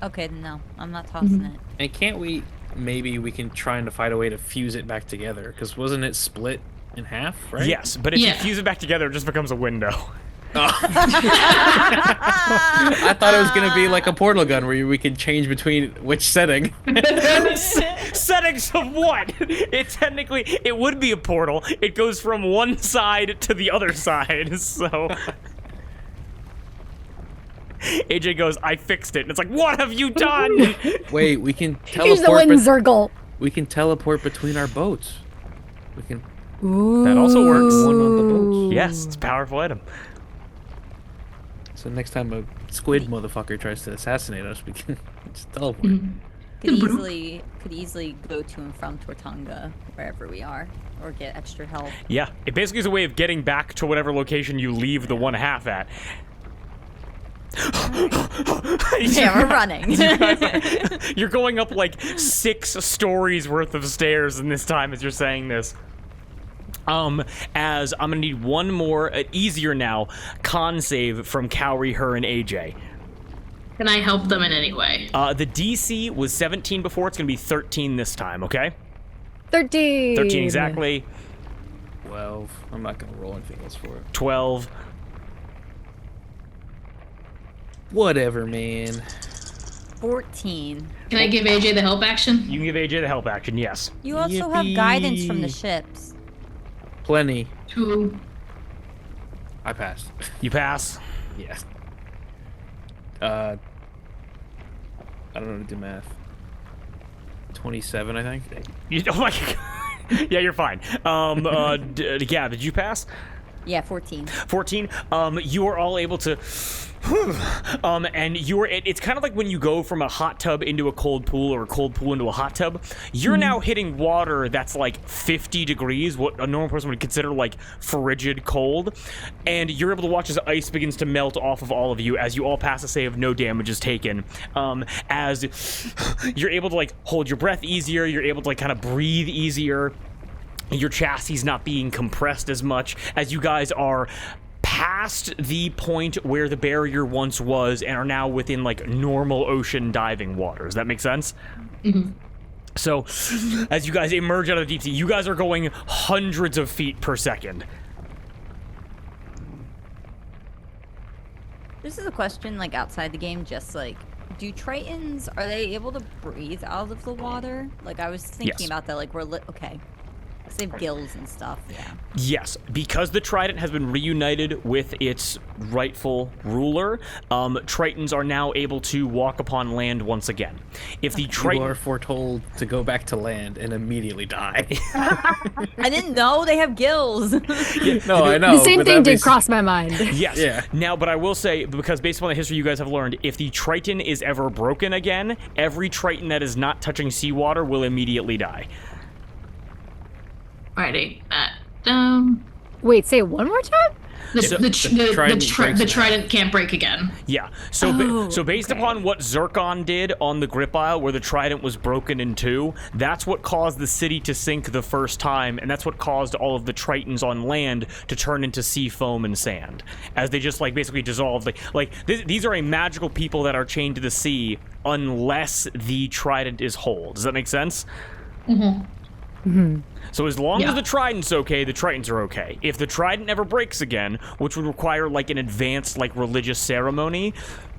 Okay, no, I'm not tossing it. And can't we, maybe we can try to find a way to fuse it back together? Because wasn't it split in half, right? Yes, but if you fuse it back together, it just becomes a window. I thought it was gonna be like a portal gun where we could change between which setting. Settings of what? It would be a portal. It goes from one side to the other side, so... AJ goes, I fixed it. And it's like, what have you done? Wait, we can Here's the teleport. wind circle. We can teleport between our boats. We can. Ooh. That also works. One on the boats. Yes, it's a powerful item. So next time a squid motherfucker tries to assassinate us, we can just teleport. could easily go to and from Tortunga, wherever we are, or get extra help. Yeah, it basically is a way of getting back to whatever location you leave the 1/2 at. Yeah, we're running. You're going up like 6 stories worth of stairs in this time as you're saying this. As I'm gonna need one more, easier now, con save from Cowrie, her, and AJ. Can I help them in any way? The DC was 17 before. It's gonna be 13 this time. Okay. 13. 13 exactly. 12. I'm not gonna roll anything else for it. 12. Whatever, man. 14. Can I give AJ the help action? You can give AJ the help action. Yes. You also have guidance from the ships. Plenty. 2. I passed. You pass. Yeah. I don't know how to do math. 27, I think. Oh my god. Yeah, you're fine. Yeah, did you pass? Yeah, 14. 14. You are all able to. And it's kind of like when you go from a hot tub into a cold pool or a cold pool into a hot tub. You're now hitting water that's like 50 degrees, what a normal person would consider like frigid cold. And you're able to watch as ice begins to melt off of all of you as you all pass a save, no damage is taken. As you're able to like hold your breath easier, you're able to like kind of breathe easier. Your chassis not being compressed as much as you guys are past the point where the barrier once was and are now within like normal ocean diving water. Does that make sense? Mm-hmm. So as you guys emerge out of the deep sea, you guys are going hundreds of feet per second. This is a question like outside the game, just like, do Tritons, are they able to breathe out of the water? Like I was thinking Yes. about that, like okay. They have gills and stuff, yeah. Yes, because the Trident has been reunited with its rightful ruler, Tritons are now able to walk upon land once again. If the You Triton... are foretold to go back to land and immediately die. I didn't know they have gills. No, I know. The same but thing that'd be did cross my mind. Yes. Yeah. Now, but I will say, because based upon the history you guys have learned, if the Triton is ever broken again, every Triton that is not touching seawater will immediately die. Writing that down. Wait, say it one more time? The trident can't break again. Yeah. So so based upon what Zircon did on the Grip Isle, where the Trident was broken in 2, that's what caused the city to sink the first time, and that's what caused all of the Tritons on land to turn into sea foam and sand, as they just like basically dissolved. These are a magical people that are chained to the sea unless the Trident is whole. Does that make sense? Mm-hmm. Mm-hmm. So as long as the Trident's okay, the Tritons are okay. If the Trident never breaks again, which would require like an advanced like religious ceremony,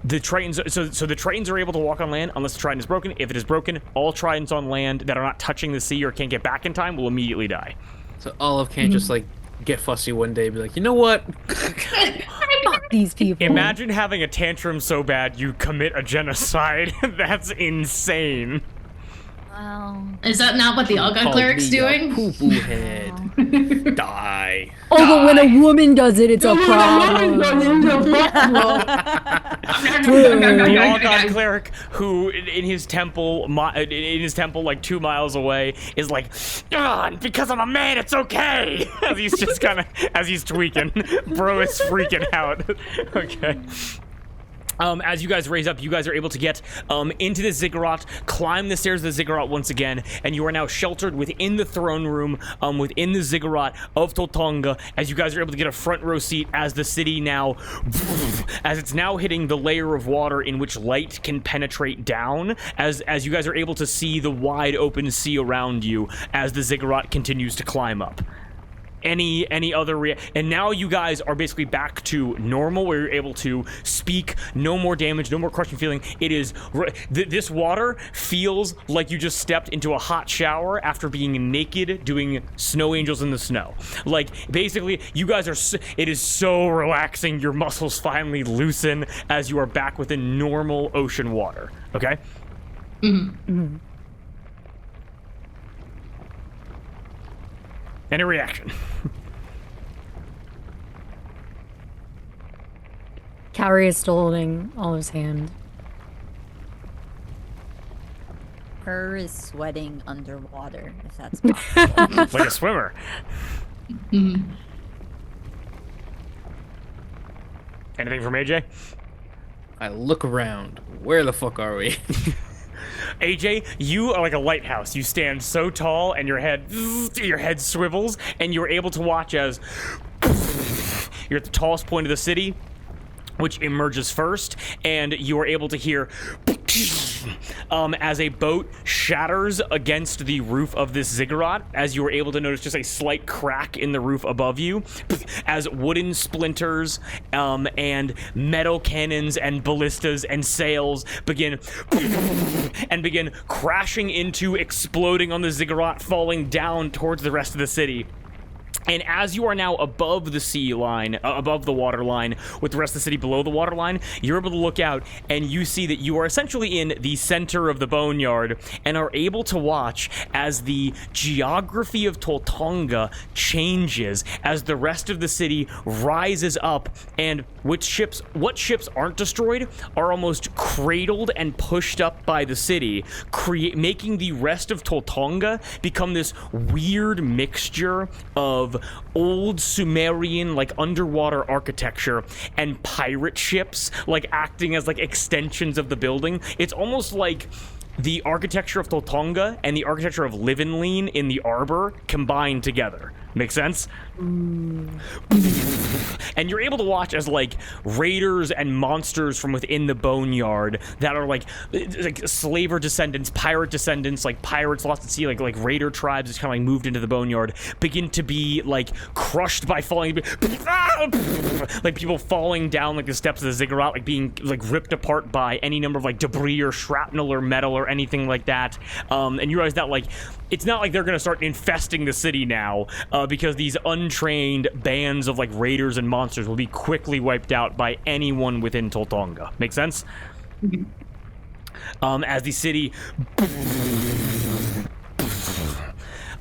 the Tritons so the Tritons are able to walk on land unless the Trident is broken. If it is broken, all Tritons on land that are not touching the sea or can't get back in time will immediately die. So Olive can't just like get fussy one day and be like, you know what? Fuck these people. Imagine having a tantrum so bad you commit a genocide. That's insane. Wow. Is that not what the All-God Cleric's doing? Poo-poo head. Die. Oh, but when a woman does it, it's a problem. The All-God Cleric, who in his temple like 2 miles away, is like, because I'm a man, it's okay. As he's tweaking, bro is freaking out. Okay. As you guys raise up, you guys are able to get into the ziggurat, climb the stairs of the ziggurat once again, and you are now sheltered within the throne room, within the ziggurat of Tortunga, as you guys are able to get a front row seat as the city now, as it's now hitting the layer of water in which light can penetrate down, as you guys are able to see the wide open sea around you as the ziggurat continues to climb up. Any other and now you guys are basically back to normal, where you're able to speak, no more damage, no more crushing feeling. It is this water feels like you just stepped into a hot shower after being naked doing snow angels in the snow. Like basically you guys are it is so relaxing. Your muscles finally loosen as you are back within normal ocean water. Okay. Mm-hmm. Any reaction? Cowrie is still holding Olive's hand. Kerr is sweating underwater, if that's possible. Like a swimmer. Mhm. Anything from AJ? I look around. Where the fuck are we? AJ, you are like a lighthouse. You stand so tall, and your head swivels, and you're able to watch as you're at the tallest point of the city, which emerges first, and you are able to hear as a boat shatters against the roof of this ziggurat, as you are able to notice just a slight crack in the roof above you, as wooden splinters and metal cannons and ballistas and sails begin crashing into, exploding on the ziggurat, falling down towards the rest of the city. And as you are now above the sea line, above the water line, with the rest of the city below the water line, you're able to look out and you see that you are essentially in the center of the boneyard and are able to watch as the geography of Toltonga changes, as the rest of the city rises up, and what ships aren't destroyed are almost cradled and pushed up by the city, making the rest of Toltonga become this weird mixture of old Sumerian like underwater architecture and pirate ships like acting as like extensions of the building. It's almost like the architecture of Toltonga and the architecture of Livenleen in the Arbor combined together. Make sense? And you're able to watch as like raiders and monsters from within the boneyard that are like slaver descendants, pirate descendants, like pirates lost at sea, like raider tribes that kind of like moved into the boneyard, begin to be like crushed by falling, like people falling down like the steps of the ziggurat, like being like ripped apart by any number of like debris or shrapnel or metal or anything like that. And you realize that like it's not like they're gonna start infesting the city now, because these untrained bands of like raiders and monsters will be quickly wiped out by anyone within Toltonga. Make sense? As the city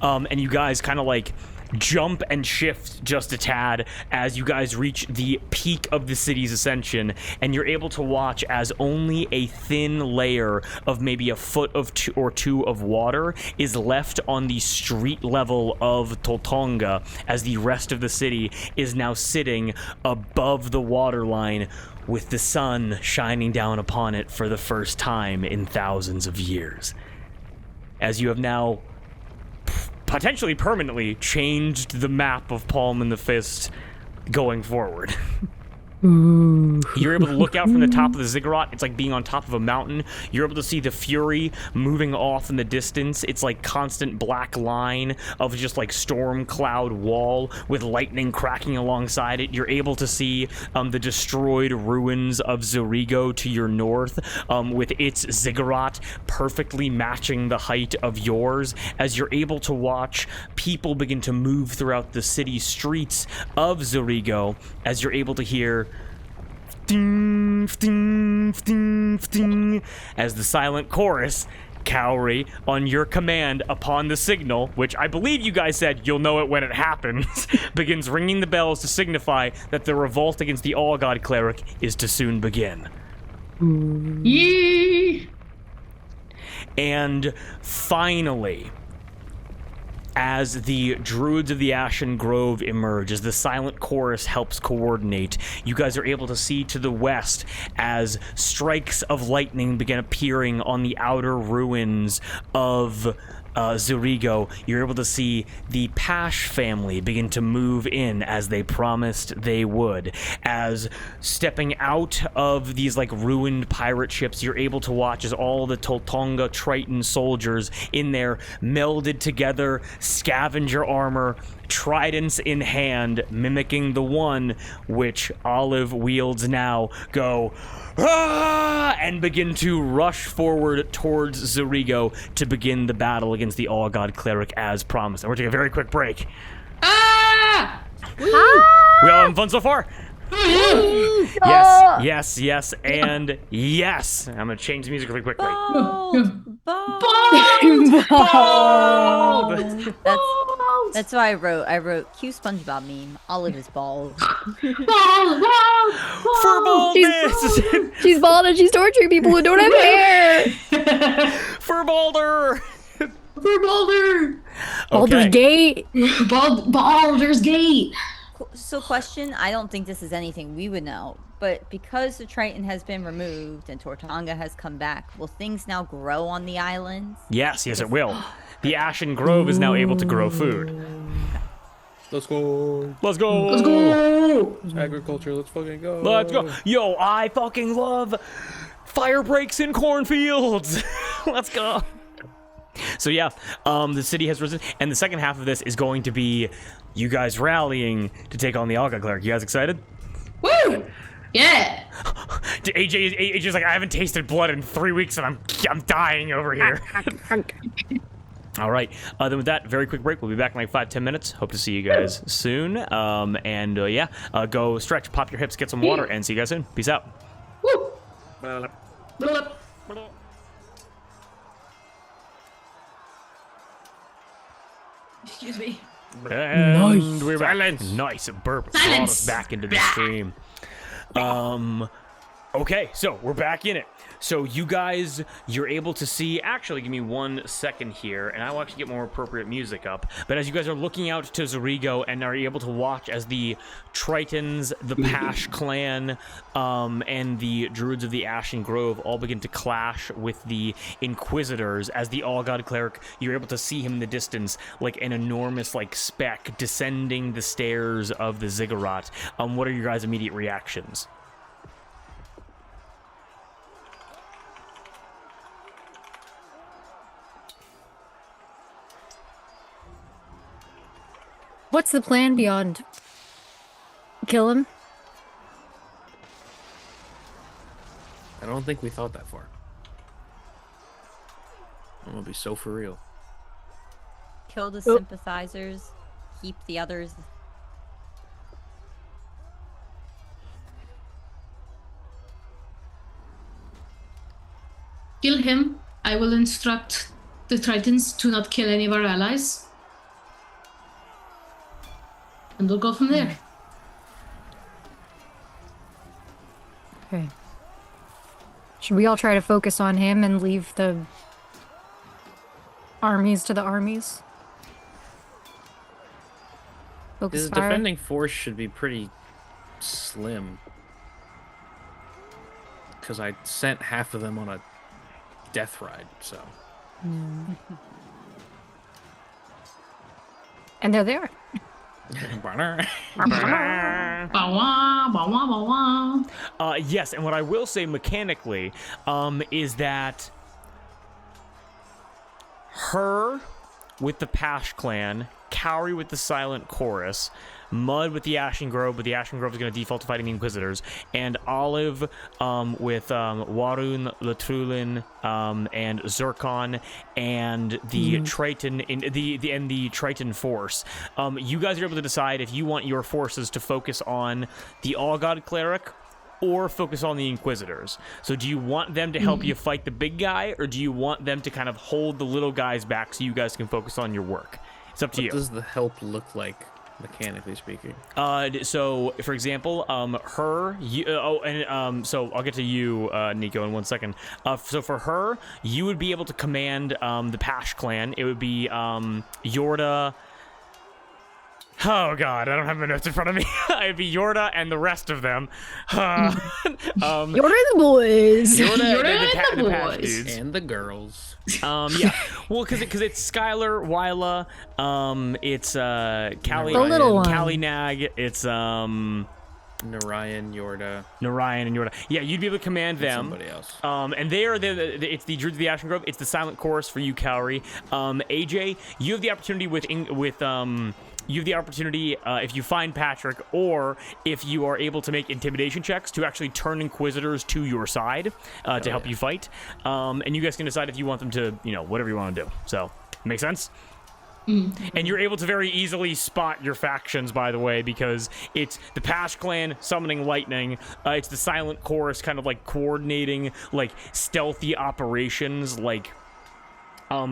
and you guys kind of like jump and shift just a tad as you guys reach the peak of the city's ascension, and you're able to watch as only a thin layer of maybe a foot of two of water is left on the street level of Toltonga, as the rest of the city is now sitting above the waterline with the sun shining down upon it for the first time in thousands of years. As you have now potentially permanently changed the map of Palm in the Fist going forward. You're able to look out from the top of the ziggurat. It's like being on top of a mountain. You're able to see the Fury moving off in the distance. It's like constant black line of just like storm cloud wall with lightning cracking alongside it. You're able to see the destroyed ruins of Zurigo to your north, with its ziggurat perfectly matching the height of yours, as you're able to watch people begin to move throughout the city streets of Zurigo, as you're able to hear ding, ding, ding, ding, as the silent chorus, Cowrie, on your command upon the signal, which I believe you guys said you'll know it when it happens, begins ringing the bells to signify that the revolt against the All-God Cleric is to soon begin. Yee! And finally, as the Druids of the Ashen Grove emerge, as the silent chorus helps coordinate, you guys are able to see to the west as strikes of lightning begin appearing on the outer ruins of Zurigo. You're able to see the Pash family begin to move in as they promised they would. As stepping out of these like ruined pirate ships, you're able to watch as all the Toltonga Triton soldiers in there melded together, scavenger armor, tridents in hand, mimicking the one which Olive wields now, go and begin to rush forward towards Zurigo to begin the battle against the All-God Cleric as promised. And we're taking a very quick break. Ah! We all having fun so far? Yes, yes, yes, and yes. I'm gonna change the music really quickly. That's why I wrote cue SpongeBob meme. Olive is bald. For baldness! She's bald and she's torturing people who don't have hair. For Balder! For Balder! Baldur's Okay. Gate. Baldur's Gate! So, question, I don't think this is anything we would know, but because the Triton has been removed and Tortonga has come back, will things now grow on the islands? Yes, it will. The Ashen Grove is now able to grow food. Let's go. Let's go! Let's go! Agriculture, let's fucking go. Let's go! Yo, I fucking love fire breaks in cornfields! Let's go! So yeah, the city has risen, and the second half of this is going to be you guys rallying to take on the All-God Cleric. You guys excited? Woo! Yeah! AJ's like, I haven't tasted blood in 3 weeks, and I'm dying over here. All right. Then with that, very quick break. We'll be back in like 5-10 minutes. Hope to see you guys soon. Go stretch, pop your hips, get some water, and see you guys soon. Peace out. Woo! Excuse me. And we're back. Silence. Nice burp. Brought Silence. us back into the stream. Okay, so we're back in it. So you guys, you're able to see, actually give me 1 second here, and I will actually get more appropriate music up. But as you guys are looking out to Zarigo and are able to watch as the Tritons, the Pash clan, and the Druids of the Ashen Grove all begin to clash with the Inquisitors, as the All-God Cleric, you're able to see him in the distance, like an enormous like speck descending the stairs of the Ziggurat. What are your guys' immediate reactions? What's the plan beyond kill him? I don't think we thought that far. I'm gonna be so for real. Kill the sympathizers, keep the others. Kill him. I will instruct the Tritons to not kill any of our allies. And we'll go from there. Okay. Should we all try to focus on him and leave the armies to the armies? Focus His fire. defending force should be pretty slim. Because I sent half of them on a death ride, so. And they're there. Ba wah, ba wah, ba wah. Yes, and what I will say mechanically is that her with the Pash clan, Cowrie with the Silent Chorus, Mud with the Ashen Grove, but the Ashen Grove is going to default to fighting the Inquisitors, and Olive with Warun, Latrulin, and Zircon, and the Triton in the Triton force. You guys are able to decide if you want your forces to focus on the All-God Cleric or focus on the Inquisitors. So do you want them to help you fight the big guy, or do you want them to kind of hold the little guys back so you guys can focus on your work? It's up to you. What does the help look like, mechanically speaking? So for example, so I'll get to you, Nico, in 1 second. So for her, you would be able to command the Pash clan. It would be Yorda. Oh god, I don't have my notes in front of me. It'd be Yorda and the rest of them. You're the boys. Yorda and the Pash boys. dudes. And the girls. Yeah. Well, because it's Skylar, Wyla, it's Callie, The little one. Callie Nag, it's Narayan, Yorda, Narayan and Yorda. Yeah, you'd be able to command them. somebody else. And they are it's the Druids of the Ashen Grove. It's the Silent Chorus for you, Cowrie. AJ, you have the opportunity you have the opportunity, if you find Patrick, or if you are able to make intimidation checks, to actually turn Inquisitors to your side to help you fight. And you guys can decide if you want them to, whatever you want to do. So, make sense? And you're able to very easily spot your factions, by the way, because it's the Pash clan summoning lightning. It's the Silent Chorus kind of like coordinating like stealthy operations, like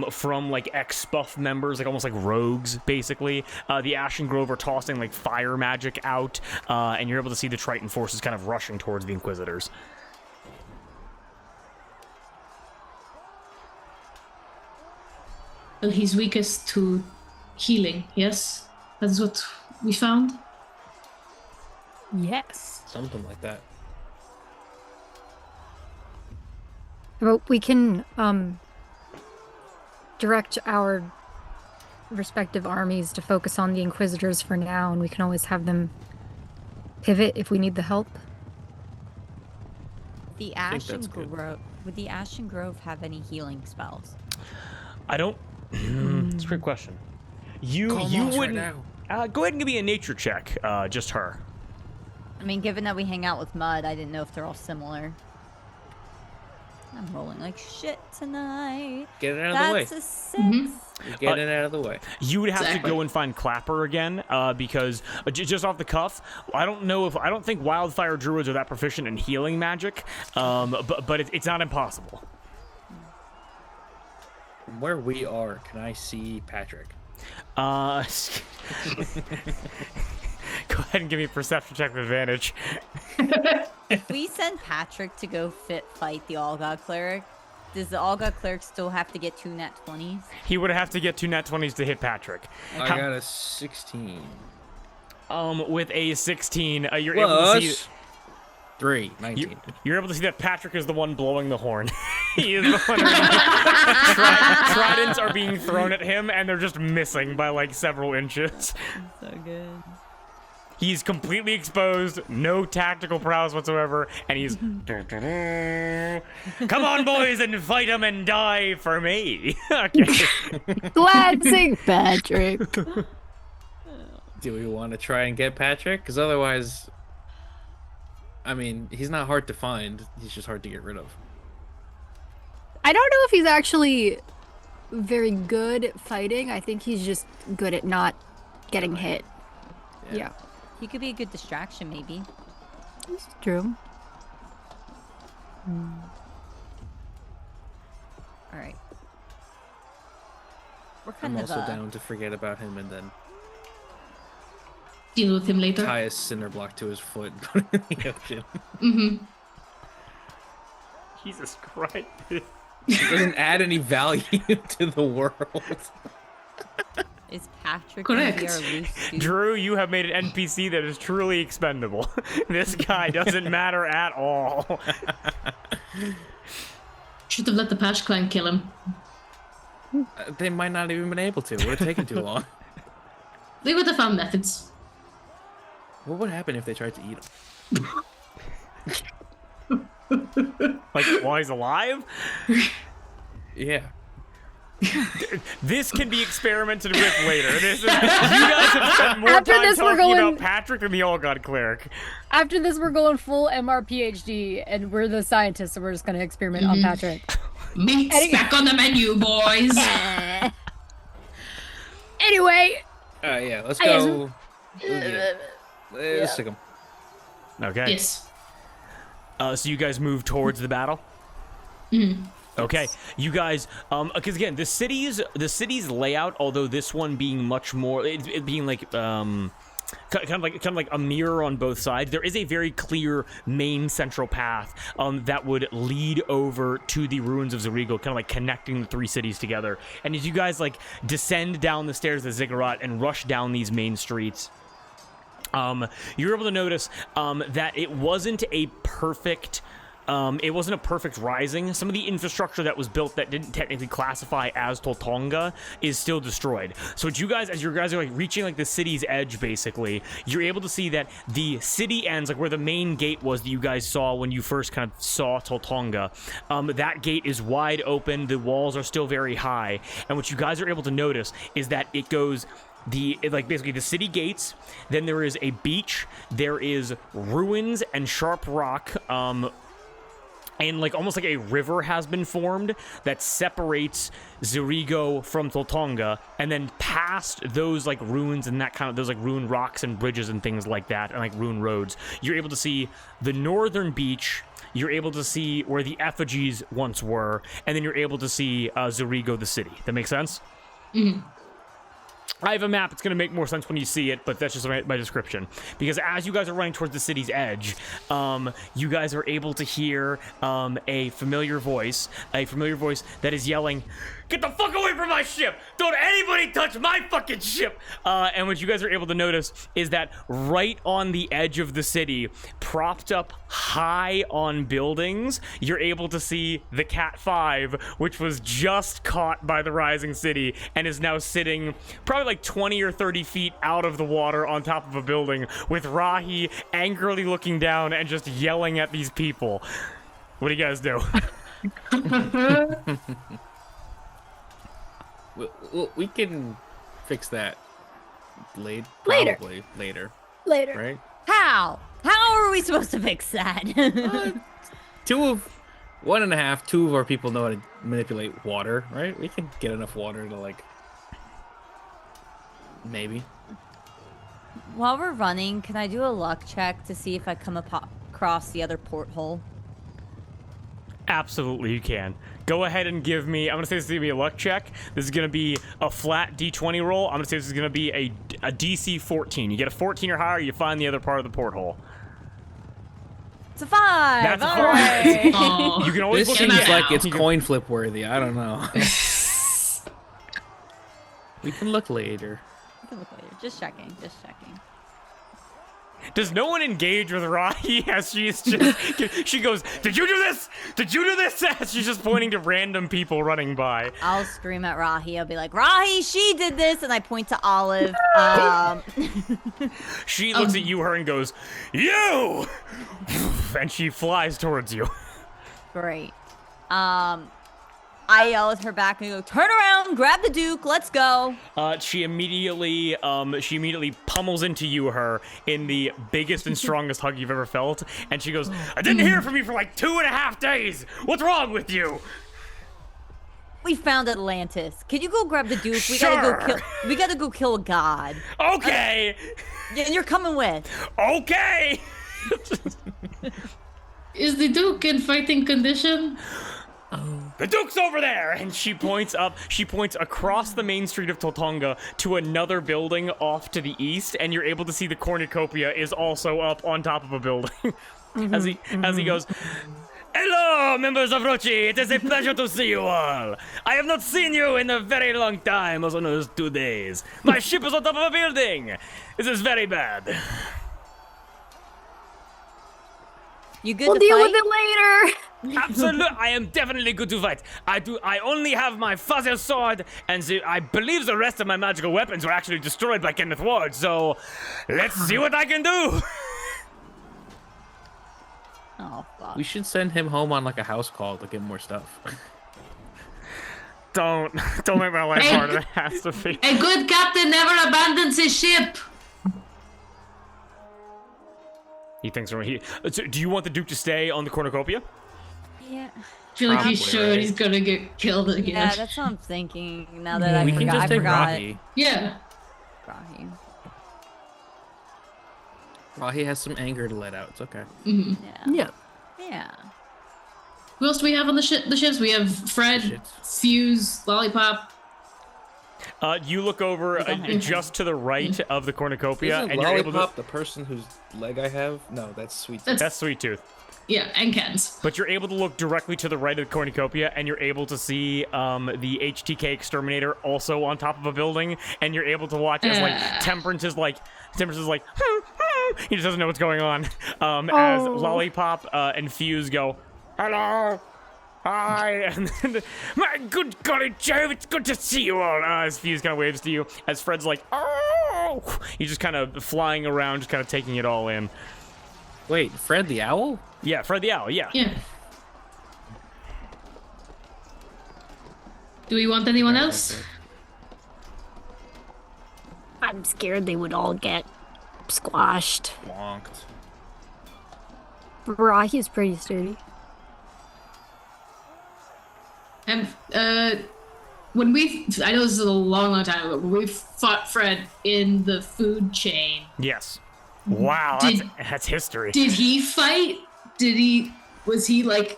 from like ex-Spuff members, like almost like rogues, basically. The Ashen Grove are tossing like fire magic out, and you're able to see the Triton forces kind of rushing towards the Inquisitors. Well, he's weakest to healing, yes? That's what we found? Yes. Something like that. Well, we can direct our respective armies to focus on the Inquisitors for now, and we can always have them pivot if we need the help. The think Ashen that's good. Grove. Would the Ashen Grove have any healing spells? I don't. It's a great question. You Call you Moss right wouldn't. now. Go ahead and give me a nature check. Just her. I mean, given that we hang out with Mud, I didn't know if they're all similar. I'm rolling like shit tonight. Get it out of the way. That's a 6. Get it out of the way. You would have Exactly. to go and find Clapper again, because just off the cuff, I don't think Wildfire Druids are that proficient in healing magic, but it's not impossible. From where we are, can I see Patrick? Go ahead and give me a perception check with advantage. If we send Patrick to go fight the All-God Cleric, does the All-God Cleric still have to get 2 nat 20s? He would have to get 2 nat 20s to hit Patrick. I got a 16. With a 16, you're able to see. Plus 3, 19. You're able to see that Patrick is the one blowing the horn. He is the one. Tridents are being thrown at him, and they're just missing by like several inches. So good. He's completely exposed, no tactical prowess whatsoever, and he's come on, boys, and fight him and die for me. Okay. Classic Patrick. Do we want to try and get Patrick? Because otherwise, I mean, he's not hard to find. He's just hard to get rid of. I don't know if he's actually very good at fighting. I think he's just good at not getting hit. Yeah. He could be a good distraction, maybe. That's true. All right. We're I'm kind of also down to forget about him and then Deal with him later. tie a cinder block to his foot and put it in the ocean. Mm-hmm. Jesus Christ. It doesn't add any value to the world. Is Patrick gonna be Correct. our loose dude? Drew, you have made an NPC that is truly expendable. This guy doesn't matter at all. Should have let the Patch Clan kill him. They might not even been able to. It would have taken too long. They would have found methods. What would happen if they tried to eat him? Like, while he's alive? Yeah. This can be experimented with later. This is, you guys have spent more After time this, we're talking going- about Patrick than the All-God Cleric. After this, we're going full MR PhD, and we're the scientists, so we're just going to experiment on Patrick. Meat's back on the menu, boys. Anyway, Yeah, let's I guess- go. Let's stick him. Okay. Yes. So you guys move towards the battle? Okay, you guys, because again, the city's layout, although this one being much more, it being like, kind of like a mirror on both sides. There is a very clear main central path that would lead over to the ruins of Zarigo, kind of like connecting the 3 cities together. And as you guys like descend down the stairs of the Ziggurat and rush down these main streets, you're able to notice that it wasn't a perfect rising. Some of the infrastructure that was built that didn't technically classify as Toltonga is still destroyed. So what you guys, as you guys are like reaching like the city's edge, basically, you're able to see that the city ends, like where the main gate was that you guys saw when you first kind of saw Toltonga. That gate is wide open. The walls are still very high. And what you guys are able to notice is that it goes basically the city gates, then there is a beach, there is ruins and sharp rock, and like almost like a river has been formed that separates Zurigo from Toltonga, and then past those like ruins and that kind of those like ruined rocks and bridges and things like that, and like ruined roads, you're able to see the northern beach. You're able to see where the effigies once were, and then you're able to see Zurigo, the city. That makes sense? Mm-hmm. I have a map. It's going to make more sense when you see it, but that's just my description. Because as you guys are running towards the city's edge, you guys are able to hear a familiar voice that is yelling, Get the fuck away from my ship! Don't anybody touch my fucking ship! And what you guys are able to notice is that right on the edge of the city, propped up high on buildings, you're able to see the Cat 5, which was just caught by the rising city and is now sitting probably like 20 or 30 feet out of the water on top of a building, with Rahi angrily looking down and just yelling at these people. What do you guys do? We can fix that Later. probably later, right? How? How are we supposed to fix that? 1.5, 2 of our people know how to manipulate water, right? We can get enough water to like maybe. While we're running, can I do a luck check to see if I come across the other porthole? Absolutely, you can. Go ahead and give me, I'm going to say this is going to be a luck check. This is going to be a flat D20 roll. I'm going to say this is going to be a DC 14. You get a 14 or higher, you find the other part of the porthole. It's a 5! That's a All 5. right. Oh. You can always This look seems at like it's coin flip worthy. I don't know. We can look later. We can look later. Just checking. Just checking. Does no one engage with Rahi as she's just... She goes, did you do this? Did you do this? As she's just pointing to random people running by. I'll scream at Rahi. I'll be like, Rahi, she did this! And I point to Olive. She looks at you, her, and goes, you! And she flies towards you. Great. I yell at her back and go, turn around, grab the Duke, let's go. She immediately pummels into you, her, in the biggest and strongest hug you've ever felt, and she goes, I didn't hear from you for like 2.5 days. What's wrong with you? We found Atlantis. Can you go grab the Duke? We Sure. gotta go kill a god. Okay. And you're coming with. Okay. Is the Duke in fighting condition? The Duke's over there! And she points across the main street of Totonga to another building off to the east, and you're able to see the cornucopia is also up on top of a building. As he goes, hello, members of Rochi! It is a pleasure to see you all! I have not seen you in a very long time, also known as 2 days. My ship is on top of a building! This is very bad. You good We'll to deal fight? with it later. Absolutely, I am definitely good to fight. I only have my father's sword, and I believe the rest of my magical weapons were actually destroyed by Kenneth Ward, so let's see what I can do. Oh, fuck. We should send him home on like a house call to get more stuff. Don't make my life harder than it has to be. A good captain never abandons his ship. He thinks so, do you want the Duke to stay on the cornucopia? Yeah. I feel like Probably, he should. right? He's gonna get killed again. Yeah, that's what I'm thinking. Now that We I can forgot. just I take forgot. Rahi. Yeah. Rahi. Rahi has some anger to let out. It's okay. Yeah. Yeah. Yeah. Who else do we have on the ships? We have Fred, Shits. Fuse, Lollipop. You look over just to the right of the cornucopia, Isn't and you're able to... Lollipop the person whose leg I have? No, that's Sweet. That's Sweet Tooth. Yeah, and Ken's. But you're able to look directly to the right of the cornucopia, and you're able to see the HTK Exterminator also on top of a building, and you're able to watch as Temperance is like, he just doesn't know what's going on. As Lollipop and Fuse go, hello, hi, and then, my good golly Jove, it's good to see you all. As Fuse kind of waves to you, as Fred's like, oh, he's just kind of flying around, just kind of taking it all in. Wait, Fred the Owl? Yeah, Fred the Owl, yeah. Yeah. Do we want anyone else? I'm scared they would all get squashed. Wonked. Rahi's pretty sturdy. And when I know this is a long time ago, but we fought Fred in the food chain. Yes. Wow, that's history. Did he fight? Was he like...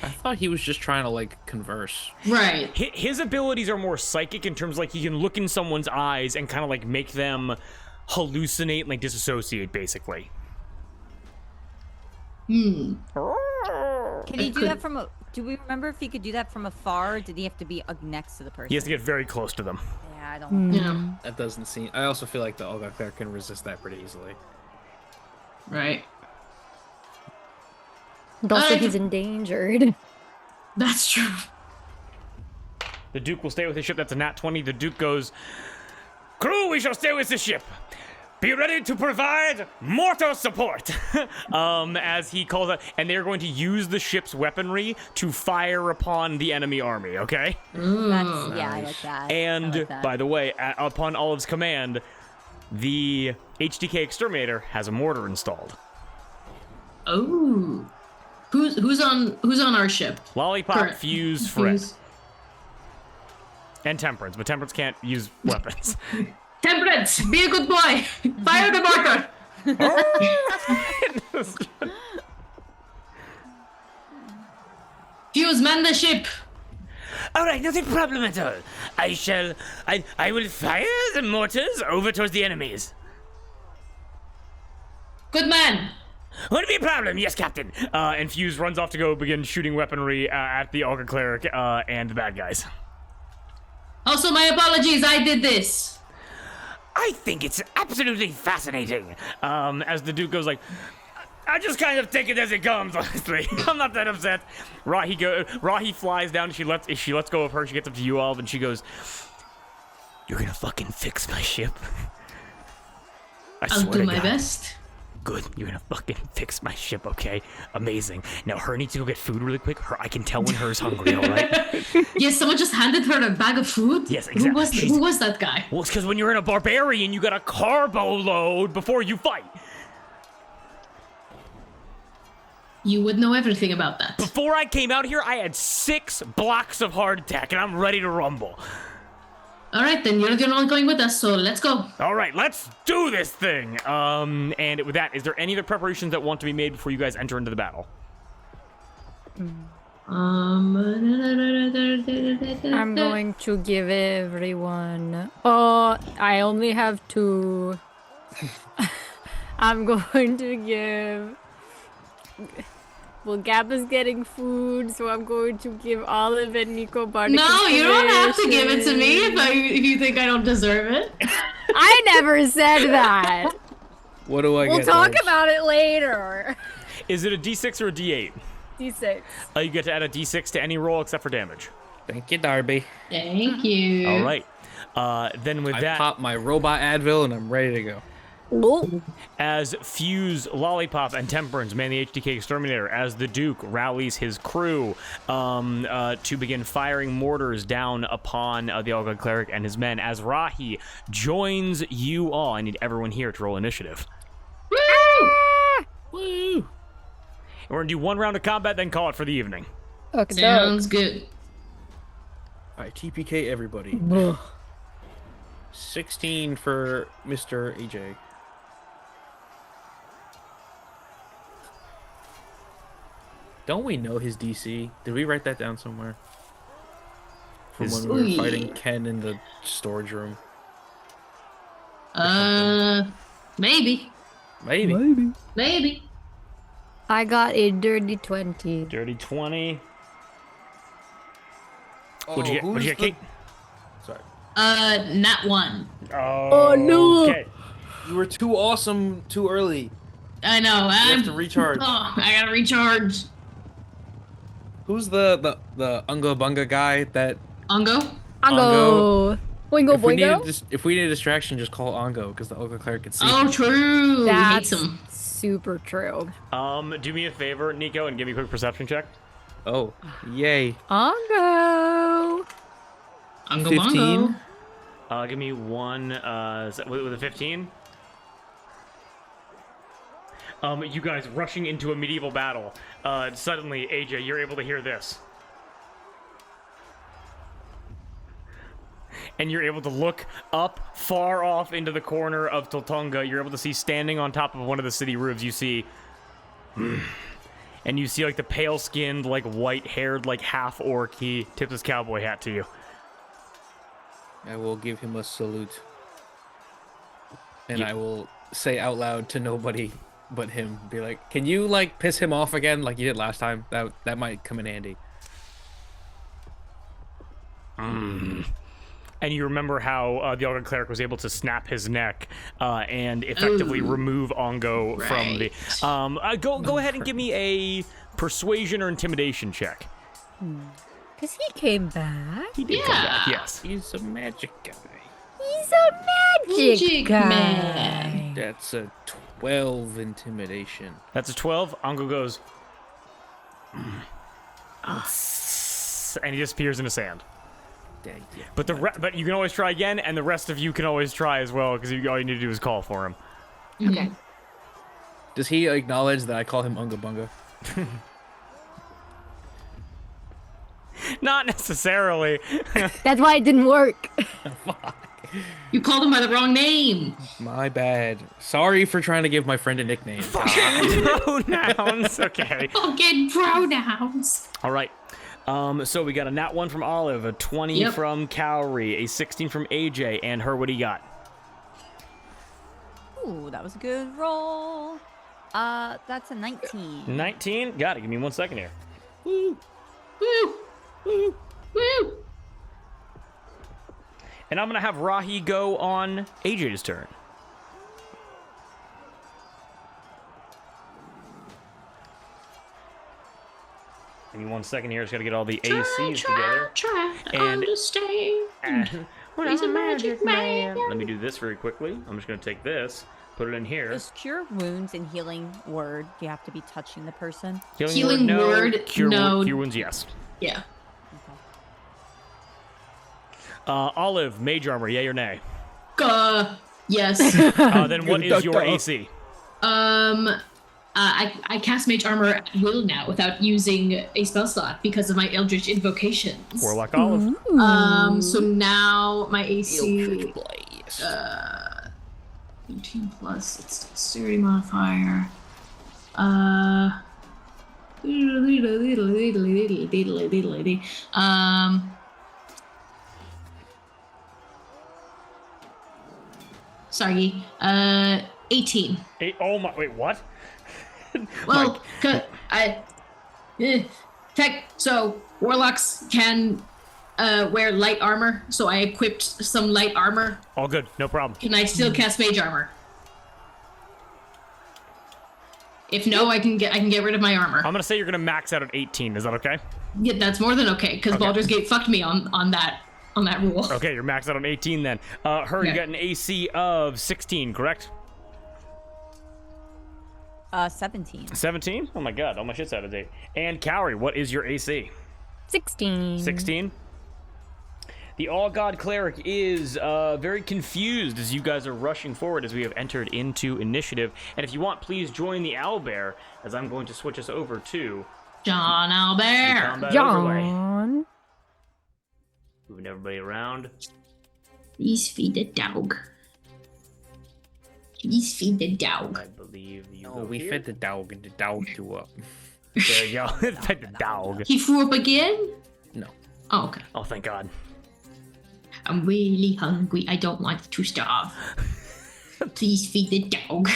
I thought he was just trying to like converse. Right. His abilities are more psychic in terms of, like, he can look in someone's eyes and kind of like make them hallucinate and like disassociate, basically. Can you do that from Do we remember if he could do that from afar, or did he have to be next to the person? He has to get very close to them. Yeah, I don't. Yeah. That doesn't seem. I also feel like the All-God Cleric can resist that pretty easily. Right. And also, he's endangered. That's true. The Duke will stay with his ship. That's a nat 20. The Duke goes, "Crew, we shall stay with the ship. Be ready to provide mortar support." As he calls out, and they're going to use the ship's weaponry to fire upon the enemy army, okay? That's, yeah, I like that. And, I like that. by the way, upon Olive's command, the HDK Exterminator has a mortar installed. Oh. Who's on our ship? Lollipop, Correct. Fuse, Fred, and Temperance, but Temperance can't use weapons. Temperance, be a good boy. Fire the mortar. Fuse, man the ship. All right, nothing problem at all. I will fire the mortars over towards the enemies. Good man. Won't be a problem, yes, Captain. And Fuse runs off to go begin shooting weaponry at the All-God Cleric and the bad guys. Also, my apologies. I did this. I think it's absolutely fascinating. As the Duke goes like, I just kind of take it as it comes, honestly. I'm not that upset. Rahi flies down. She lets go of her. She gets up to you all, and she goes, "You're gonna fucking fix my ship." I'll do my best. Good. You're gonna fucking fix my ship, okay? Amazing. Now, her needs to go get food really quick. I can tell when her's hungry, all right? Yes, someone just handed her a bag of food. Yes, exactly. Who was that guy? Well, it's because when you're in a barbarian, you got a carbo load before you fight. You would know everything about that. Before I came out here, I had 6 blocks of hard attack, and I'm ready to rumble. All right, then you're the one going with us, so let's go. All right, let's do this thing. And with that, is there any other preparations that want to be made before you guys enter into the battle? I'm going to give everyone. Oh, I only have 2. I'm going to give. Well, Gab is getting food, so I'm going to give Olive and Nico Bardify No, you don't have to give it to me Compilations. if you think I don't deserve it. I never said that. What do I get? We'll talk Dodge? about it later. Is it a D6 or a D8? D6. You get to add a D6 to any roll except for damage. Thank you, Darby. Thank you. All right. Then with I that, pop my robot Advil and I'm ready to go. as Fuse, Lollipop, and Temperance man the HDK Exterminator, as the Duke rallies his crew to begin firing mortars down upon the All-God Cleric and his men, as Rahi joins you all. I need everyone here to roll initiative. Woo! And we're going to do 1 round of combat, then call it for the evening. Okay, Sounds good. All right, TPK everybody. 16 for Mr. AJ. Don't we know his DC? Did we write that down somewhere? From His- when we were Ooh. fighting Ken in the storage room. Maybe. Maybe. I got a dirty 20. Dirty 20. Oh, What'd you get, Kate? Sorry. Nat 1. Oh, no. Okay. You were too awesome too early. I know. You have to recharge. Oh, I gotta recharge. Who's the Unga Bunga guy that... Ongo? Ongo. Boingo If we, boingo. if we need a distraction, just call Ongo, because the All-God Cleric can see Oh, him. true. That's Hates him. super true. Do me a favor, Nico, and give me a quick perception check. Oh, yay. Ongo. Ongo 15? Bongo. Give me 1, with a 15. You guys rushing into a medieval battle. Suddenly, AJ, you're able to hear this. And you're able to look up far off into the corner of Toltonga. You're able to see standing on top of one of the city roofs, you see... and you see, like, the pale-skinned, like, white-haired, like, half-orc. He tips his cowboy hat to you. I will give him a salute. And Yeah. I will say out loud to nobody but him. Be like, can you, like, piss him off again like you did last time? That might come in handy. And you remember how the All-God Cleric was able to snap his neck and effectively remove Ongo from the... Go ahead and give me a persuasion or intimidation check. Because he came back. He did come back, yes. He's a magic guy. He's a magic guy. man. That's a 12 intimidation. That's a 12. Ongo goes... and he disappears in the sand. Yeah. But you can always try again, and the rest of you can always try as well, because all you need to do is call for him. Okay. Does he acknowledge that I call him Unga Bunga? Not necessarily. That's why it didn't work. You called him by the wrong name. My bad. Sorry for trying to give my friend a nickname. Pronouns. Okay. Fucking pronouns. All right. So we got a nat 1 from Olive, a 20 from Cowrie, a 16 from AJ, and her. What do you got? Ooh, that was a good roll. That's a 19. 19. Got it. Give me 1 second here. Woo. Woo. Woo. Woo. And I'm gonna have Rahi go on AJ's turn. Give me 1 second here. Just gotta get all the ACs together. Try to And- understand. He's a magic man. Let me do this very quickly. I'm just gonna take this, put it in here. Does cure wounds and healing word, do you have to be touching the person? Healing no. word, Cure, no. Cure wounds, yes. Yeah. Olive, mage armor, yay or nay? Yes. Then what is your AC? I cast mage armor at will now without using a spell slot because of my Eldritch invocations. Warlock Olive. So now my AC, 18 plus, it's dexterity modifier. Sorry, 18. Oh my, wait, what? Well, so warlocks can wear light armor, so I equipped some light armor. All good, no problem. Can I still cast mage armor? If no, I can get rid of my armor. I'm gonna say you're gonna max out at 18. Is that okay? Yeah, that's more than okay, because Baldur's Gate fucked me on that rule. Okay, you're maxed out on 18 then. Her, you got an AC of 16, correct? 17. 17? Oh my god, all my shit's out of date. And Cowrie, what is your AC? 16. 16? The All-God Cleric is very confused as you guys are rushing forward as we have entered into initiative. And if you want, please join the Owlbear as I'm going to switch us over to John the Albert. combat overlay. John. Moving everybody around. Please feed the dog. Please feed the dog. I believe you. No, go we here. fed the dog and the dog threw up. There you go. Fed the dog. He threw up again? No. Oh, okay. Oh, thank God. I'm really hungry. I don't want to starve. Please feed the dog.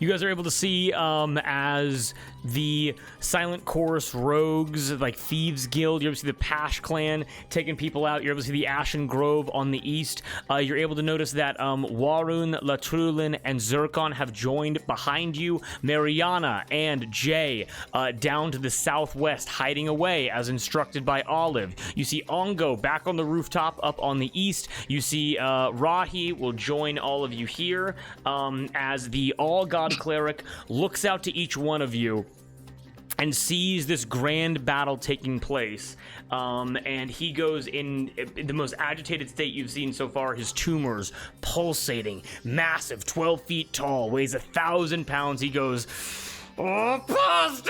You guys are able to see as the Silent Chorus Rogues, like Thieves Guild, you're able to see the Pash Clan taking people out. You're able to see the Ashen Grove on the east. You're able to notice that Warun, Latrulin, and Zircon have joined behind you. Mariana and Jay down to the southwest, hiding away as instructed by Olive. You see Ongo back on the rooftop up on the east. You see Rahi will join all of you here as the All-God Cleric looks out to each one of you and sees this grand battle taking place, and he goes in the most agitated state you've seen so far. His tumors pulsating, massive, 12 feet tall, weighs 1,000 pounds. He goes, apostates!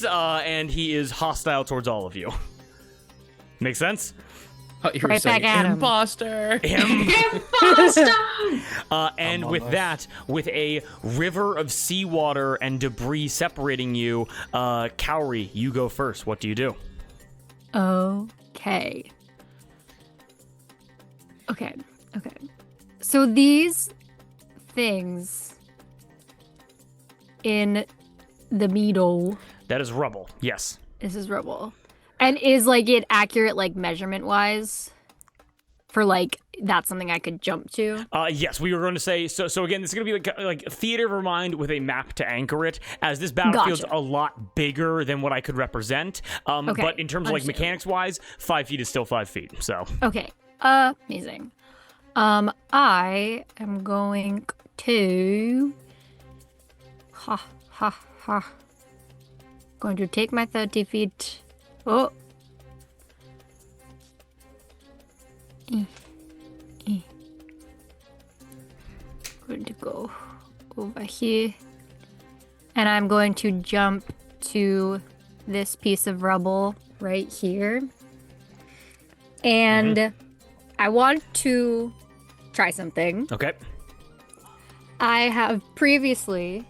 And he is hostile towards all of you. Make sense? Oh, you were Right saying back at him. imposter. Imposter! And with that, with a river of seawater and debris separating you, Cowrie, you go first. What do you do? Okay. So these things in the middle, That is rubble. Yes. this is rubble. And is like it accurate, like measurement wise? For like that's something I could jump to. Yes, we were going to say so. Again, this is going to be like theater of our mind with a map to anchor it, as this battlefield's Gotcha. a lot bigger than what I could represent. Okay, But in terms of like mechanics wise, 5 feet is still 5 feet. So Okay, amazing. I am going to going to take my 30 feet. Oh. Going to go over here. And I'm going to jump to this piece of rubble right here. And I want to try something. okay. I have previously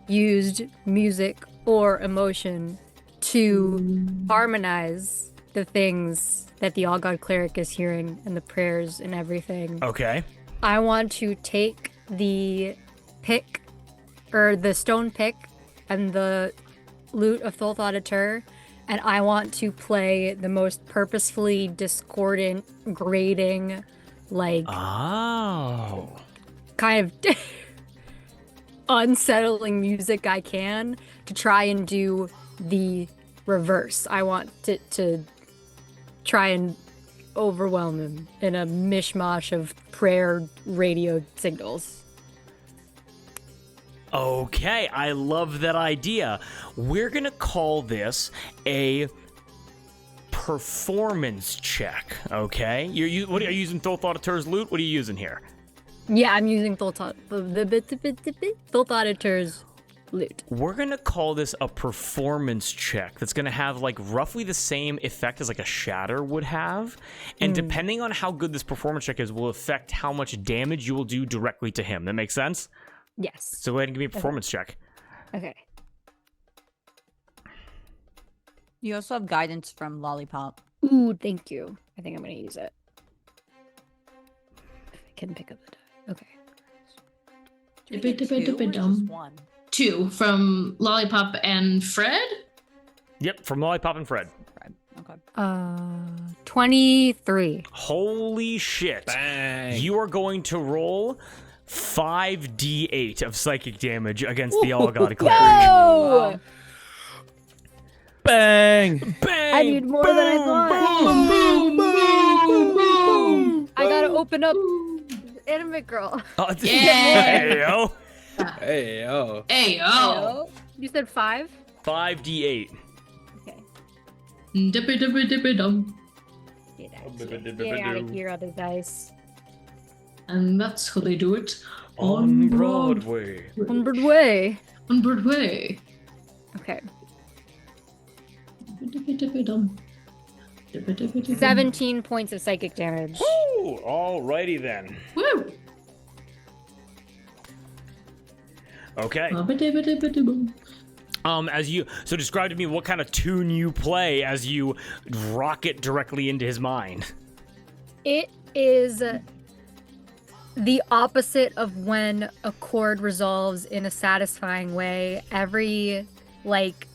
used music or emotion to harmonize the things that the All-God Cleric is hearing and the prayers and everything. Okay. I want to take the pick, or the stone pick, and the lute of Thulth Auditor, and I want to play the most purposefully discordant, grating, like, Oh. kind of unsettling music I can to try and do the reverse. I want to try and overwhelm him in a mishmash of prayer radio signals. Okay, I love that idea. We're gonna call this a performance check. Okay, what are you using? Thulth Auditor's loot. What are you using here? Yeah, I'm using Thulth Auditor's loot. We're gonna call this a performance check that's gonna have like roughly the same effect as like a shatter would have, and depending on how good this performance check is will affect how much damage you will do directly to him. That makes sense? Yes. So go ahead and give me a performance check. Okay. You also have guidance from Lollipop. Ooh, thank you. I think I'm gonna use it. If I can pick up the die. Okay. Do we get two or just one? 2 from Lollipop and Fred. Yep, from Lollipop and Fred. Right. Okay. 23. Holy shit. Bang. You are going to roll 5d8 of psychic damage against the All-God Cleric. Oh! Bang. Bang! I need more than I thought. Boom, boom, boom, boom, I gotta open up Anime Girl. Oh, Yeah. Heyo. Hey, yo. Hey, oh. Hello? You said 5? 5d8. Okay. Dippy, dippy, dippy, dum. Get out of here, other dice. And that's how they do it. On Broadway. 100 way. On Broadway. Okay. Dippy, dippy, dum. Dippy, dippy, dippy, dum. 17 points of psychic damage. Woo! Alrighty then. Woo! Okay. Dippy, dippy, dippy, dum. So describe to me what kind of tune you play as you rocket directly into his mind. It is the opposite of when a chord resolves in a satisfying way. Every, like,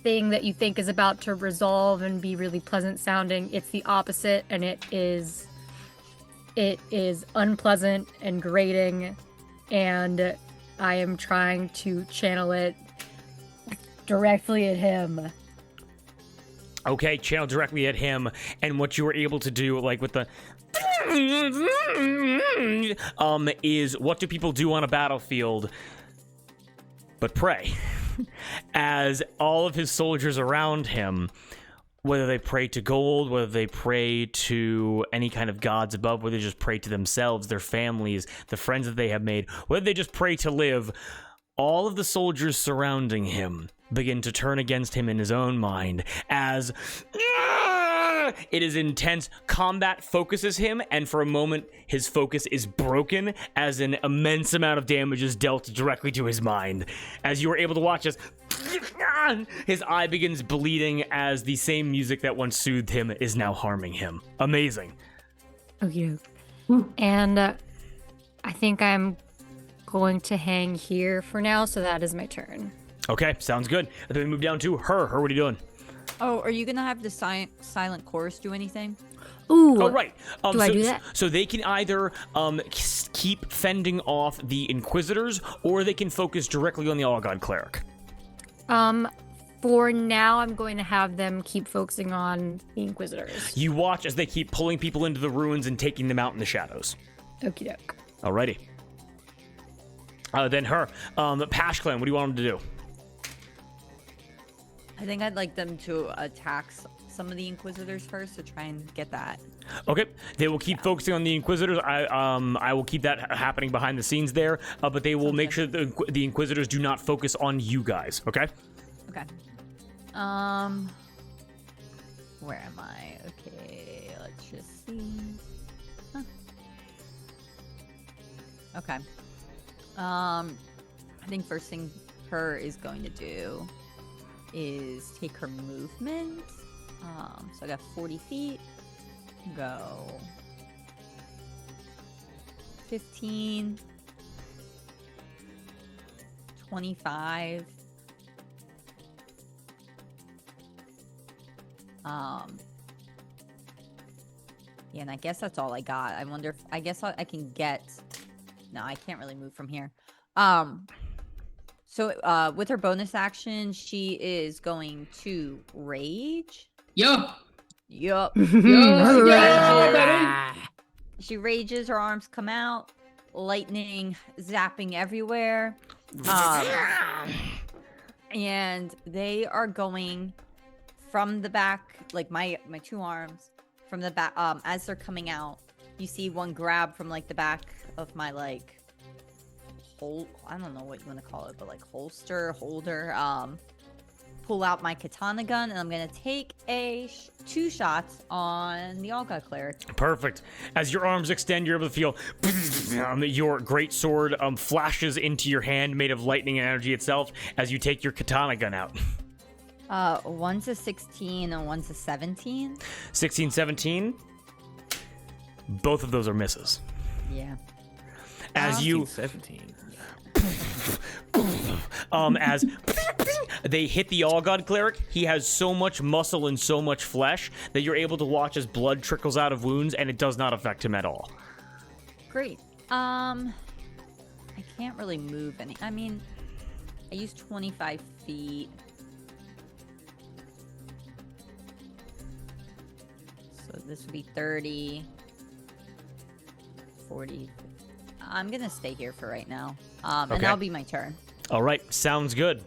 thing that you think is about to resolve and be really pleasant sounding, it's the opposite, and it is unpleasant and grating, and I am trying to channel it directly at him. Okay, channel directly at him, and what you were able to do, like with the is what do people do on a battlefield but pray? As all of his soldiers around him, whether they pray to gold, whether they pray to any kind of gods above, whether they just pray to themselves, their families, the friends that they have made, whether they just pray to live, all of the soldiers surrounding him begin to turn against him in his own mind as it is intense. Combat focuses him, and for a moment, his focus is broken as an immense amount of damage is dealt directly to his mind. As you are able to watch as his eye begins bleeding as the same music that once soothed him is now harming him. Amazing. Okay. And I think I'm going to hang here for now, so that is my turn. Okay, sounds good. And then we move down to her. Her, what are you doing? Oh, are you gonna have the silent chorus do anything? Ooh. Oh, right. Do I do that? So they can either keep fending off the Inquisitors, or they can focus directly on the All-God Cleric. For now, I'm going to have them keep focusing on the Inquisitors. You watch as they keep pulling people into the ruins and taking them out in the shadows. Okie doke. Alrighty. Then her, Pash Clan, what do you want them to do? I think I'd like them to attack some of the Inquisitors first to try and get that. Okay, they will keep focusing on the Inquisitors. I will keep that happening behind the scenes there, but they will make sure that the Inquisitors do not focus on you guys. Okay. Okay. Where am I? Okay, let's just see. Huh. Okay. I think first thing her is going to do is take her movement. So I got 40 feet. Go 15, 25. Yeah, and I guess that's all I got. I wonder if I guess I can get. No, I can't really move from here. So with her bonus action, she is going to rage. Yup. Yup. Yeah, She rages, her arms come out, lightning zapping everywhere. And they are going from the back, like my two arms, from the back, as they're coming out, you see one grab from like the back of my like I don't know what you want to call it, but like holder, pull out my katana gun, and I'm gonna take two shots on the All-God Cleric. Perfect. As your arms extend, you're able to feel your great sword flashes into your hand, made of lightning and energy itself, as you take your katana gun out. One's a 16 and one's a 17. 16, 17. Both of those are misses. Yeah. As you 17. as they hit the All-God Cleric, he has so much muscle and so much flesh that you're able to watch as blood trickles out of wounds, and it does not affect him at all. Great. I can't really move any. I mean, I used 25 feet. So this would be 30, 40. I'm gonna stay here for right now. And Okay. that'll be my turn. All right, sounds good.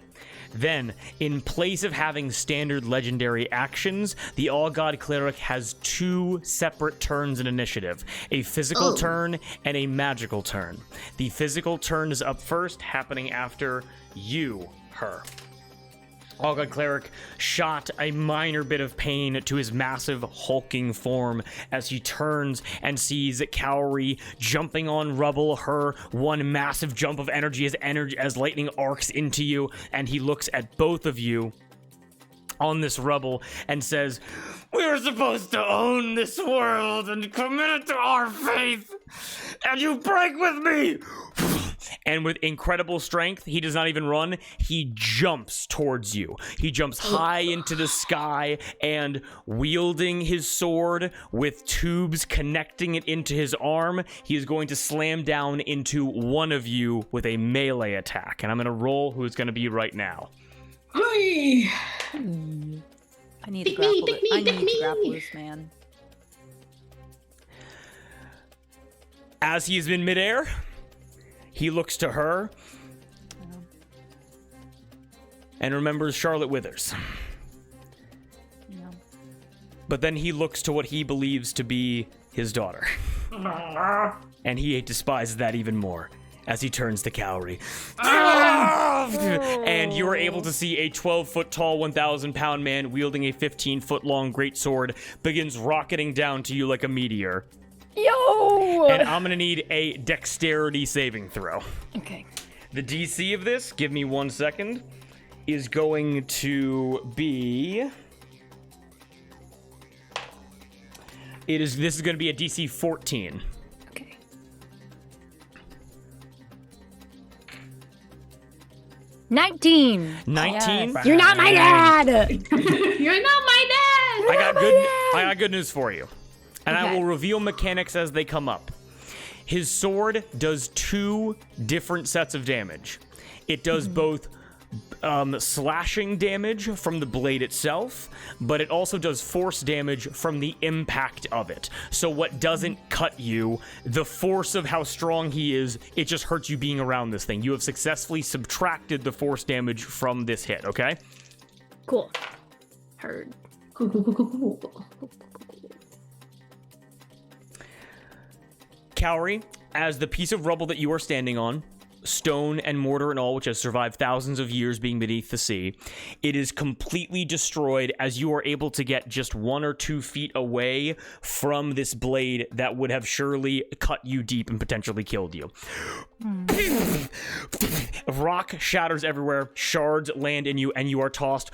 Then, in place of having standard legendary actions, the All-God Cleric has two separate turns in initiative, a physical turn and a magical turn. The physical turn is up first, happening after you, her. All-God Cleric shot a minor bit of pain to his massive hulking form as he turns and sees Cowrie jumping on rubble, her one massive jump of energy as lightning arcs into you, and he looks at both of you on this rubble and says, "We were supposed to own this world and commit it to our faith, and you break with me!" And with incredible strength, he does not even run, he jumps towards you. He jumps high into the sky, and wielding his sword with tubes connecting it into his arm, he is going to slam down into one of you with a melee attack. And I'm going to roll who it's going to be right now. Hi. I need to Pick me, grapple. pick me, I pick need me. to grapple this man. As he is in midair, he looks to her and remembers Charlotte Withers. No. But then he looks to what he believes to be his daughter. And he despises that even more as he turns to Cowrie. And you are able to see a 12-foot tall, 1,000-pound man wielding a 15-foot-long greatsword begins rocketing down to you like a meteor. Yo! And I'm going to need a dexterity saving throw. Okay. The DC of this, give me 1 second, is going to be... This is going to be a DC 14. Okay. 19. 19. Yes. You're not my dad. You're not my dad. I got good news for you. And I Okay. will reveal mechanics as they come up. His sword does 2 different sets of damage. It does both slashing damage from the blade itself, but it also does force damage from the impact of it. So what doesn't cut you, the force of how strong he is, it just hurts you being around this thing. You have successfully subtracted the force damage from this hit, okay? Cool. Heard. Cool. Cowrie, as the piece of rubble that you are standing on, stone and mortar and all, which has survived thousands of years being beneath the sea, it is completely destroyed as you are able to get just 1 or 2 feet away from this blade that would have surely cut you deep and potentially killed you. Rock shatters everywhere, shards land in you, and you are tossed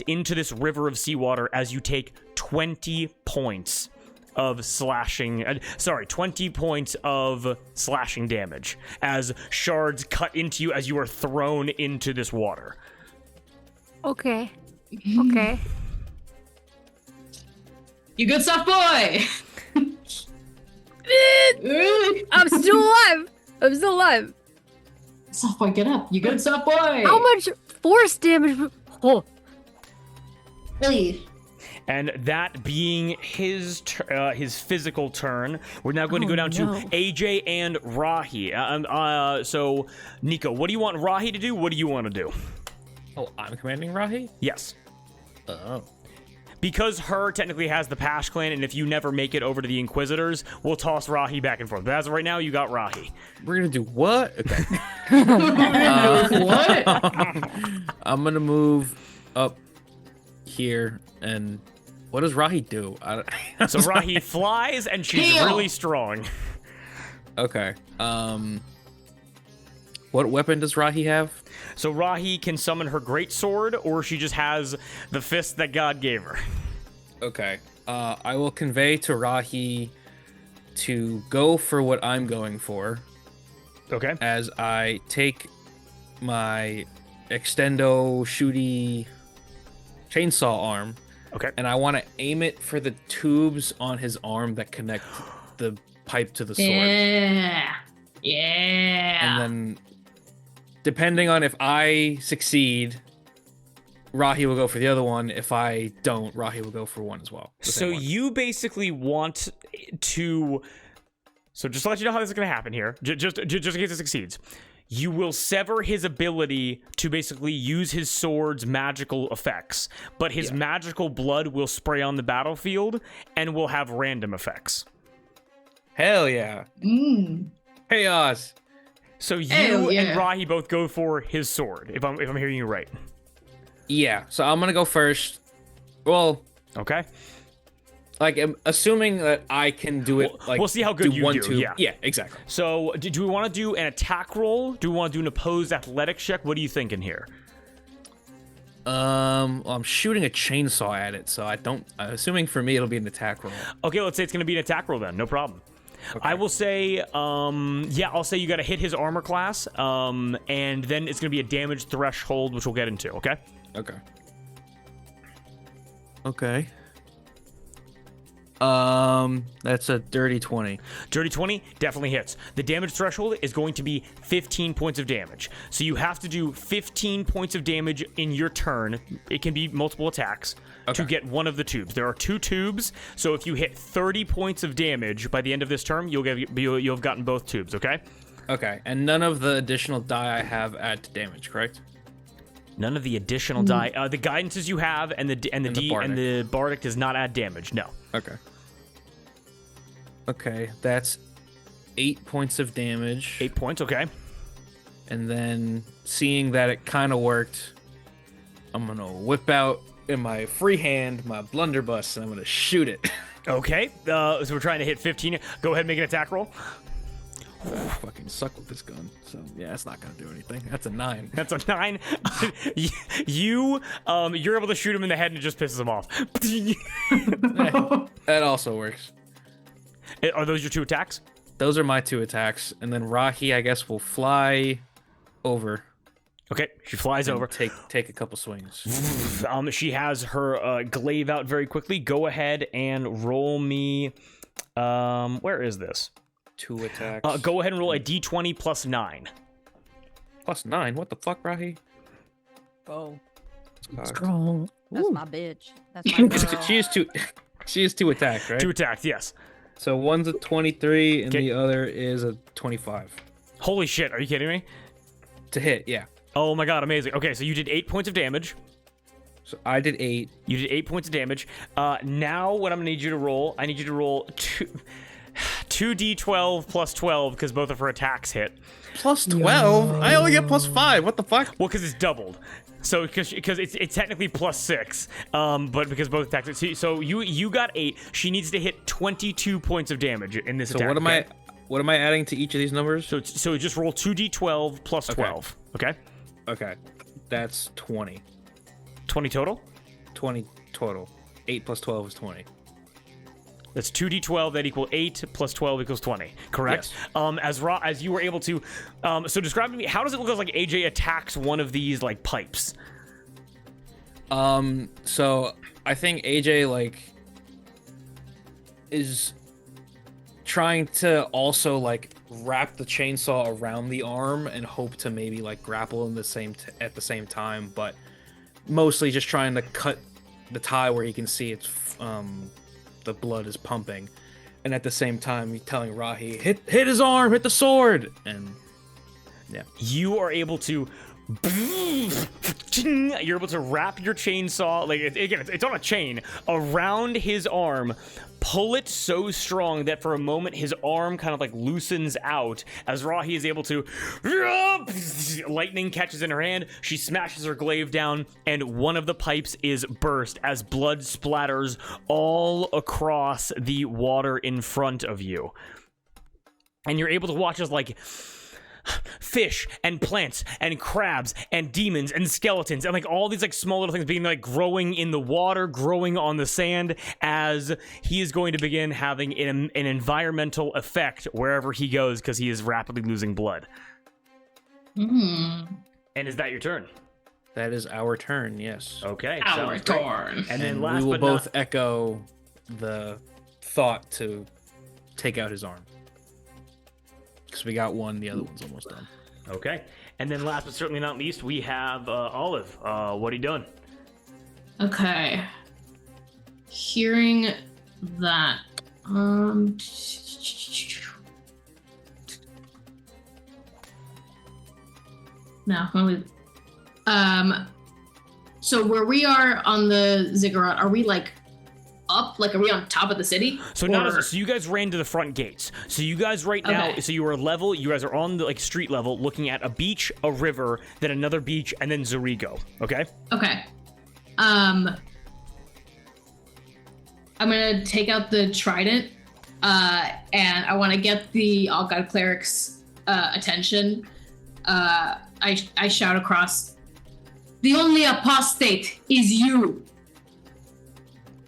into this river of seawater as you take 20 points of slashing, 20 points of slashing damage as shards cut into you as you are thrown into this water. Okay. Okay. You good stuff, boy. I'm still alive. I'm still alive. Soft boy, get up. You good stuff, boy. How much force damage? Oh, Hey. And that being his physical turn, we're now going to go down to AJ and Rahi. So, Nico, what do you want Rahi to do? What do you want to do? Oh, I'm commanding Rahi? Yes. Oh. Because her technically has the Pash clan, and if you never make it over to the Inquisitors, we'll toss Rahi back and forth. But as of right now, you got Rahi. We're gonna do what? Okay. What? I'm gonna move up here, and what does Rahi do? So Rahi flies, and she's Heal. really strong. Okay. What weapon does Rahi have? So Rahi can summon her great sword, or she just has the fist that God gave her. Okay. I will convey to Rahi to go for what I'm going for, Okay. as I take my extendo shooty chainsaw arm, Okay. and I want to aim it for the tubes on his arm that connect the pipe to the sword. Yeah. And then, depending on if I succeed, Rahi will go for the other one. If I don't, Rahi will go for one as well. the So same one. you basically want to... So just to let you know how this is going to happen here, just in case it succeeds. You will sever his ability to basically use his sword's magical effects, but his magical blood will spray on the battlefield and will have random effects. Hell yeah. Chaos. So you Hell yeah. and Rahi both go for his sword, if I'm hearing you right. Yeah, so I'm gonna go first. Well, Okay? like, assuming that I can do it, like, we'll see how good do you one do, tube. yeah. Yeah, exactly. So do we want to do an attack roll? Do we want to do an opposed athletics check? What are you thinking here? Well, I'm shooting a chainsaw at it, so assuming for me it'll be an attack roll. Okay, let's say it's going to be an attack roll then. No problem. Okay. I will say, I'll say you got to hit his armor class, and then it's going to be a damage threshold, which we'll get into, okay? Okay. Okay. That's a dirty 20. Dirty 20 definitely hits. The damage threshold is going to be 15 points of damage. So you have to do 15 points of damage in your turn. It can be multiple attacks to get one of the tubes. There are 2 tubes, so if you hit 30 points of damage by the end of this turn, you'll have gotten both tubes, okay? Okay, and none of the additional die I have add to damage, correct? None of the additional die. The guidances you have and the bardic does not add damage. No. Okay. Okay, that's 8 points of damage. 8 points, okay. And then, seeing that it kind of worked, I'm gonna whip out in my free hand my blunderbuss and I'm gonna shoot it. Okay, so we're trying to hit 15. Go ahead and make an attack roll. I fucking suck with this gun, so yeah, that's not gonna do anything. That's a 9. That's a 9. You're able to shoot him in the head and it just pisses him off. That also works. Are those your 2 attacks? Those are my 2 attacks, and then Rahi, I guess, will fly over. Okay, she flies and over. Take a couple swings. She has her glaive out very quickly. Go ahead and roll me. Where is this? 2 attacks. Go ahead and roll a d20 plus 9. Plus 9. What the fuck, Rahi? Oh, Strong. that's my bitch. That's my girl. She is 2. She is 2 attacks, right? 2 attacks, yes. So one's a 23 and Okay. the other is a 25. Holy shit, are you kidding me? To hit, yeah. Oh my god, amazing. Okay, so you did 8 points of damage. So I did 8. You did 8 points of damage. Now what I'm gonna need you to roll, I need you to roll 2d12 plus 12 because both of her attacks hit. Plus 12? I only get plus 5. What the fuck? Well, because it's doubled. So because it's technically plus 6, but because both attacks. So you got 8. She needs to hit 22 points of damage in this So attack. what am I adding to each of these numbers? So just roll 2d12 plus 12. Okay. Okay. That's 20. 20 total. 20 total. 8 plus 12 is 20. That's 2d12 that equal 8 plus 12 equals 20. Correct? Yes. As you were able to, so describe to me, how does it look like AJ attacks one of these like pipes? So I think AJ like is trying to also like wrap the chainsaw around the arm and hope to maybe like grapple in at the same time, but mostly just trying to cut the tie where he can see it's the blood is pumping, and at the same time he's telling Rahi, hit his arm, hit the sword, and yeah. You are able to you're able to wrap your chainsaw, like it's on a chain around his arm, pull it so strong that for a moment his arm kind of like loosens out as Rahi is able to lightning catches in her hand. She smashes her glaive down and one of the pipes is burst as blood splatters all across the water in front of you, and you're able to watch as like fish and plants and crabs and demons and skeletons and like all these like small little things being like growing in the water, growing on the sand, as he is going to begin having an environmental effect wherever he goes because he is rapidly losing blood. And is that your turn? That is our turn, yes. Okay. Our sounds great. turn. And then we last will but both not echo the thought to take out his arm. Because we got one, the other one's almost done. okay. And then last but certainly not least, we have Olive. What are you doing? Okay. Hearing that. No, so where we are on the ziggurat, are we like up? Like, are we on top of the city? So so you guys ran to the front gates. So you guys right now, Okay. so you are level. You guys are on the like street level, looking at a beach, a river, then another beach, and then Zurigo. Okay. Okay. I'm gonna take out the trident, and I want to get the All-God Cleric's attention. I shout across, "The only apostate is you!"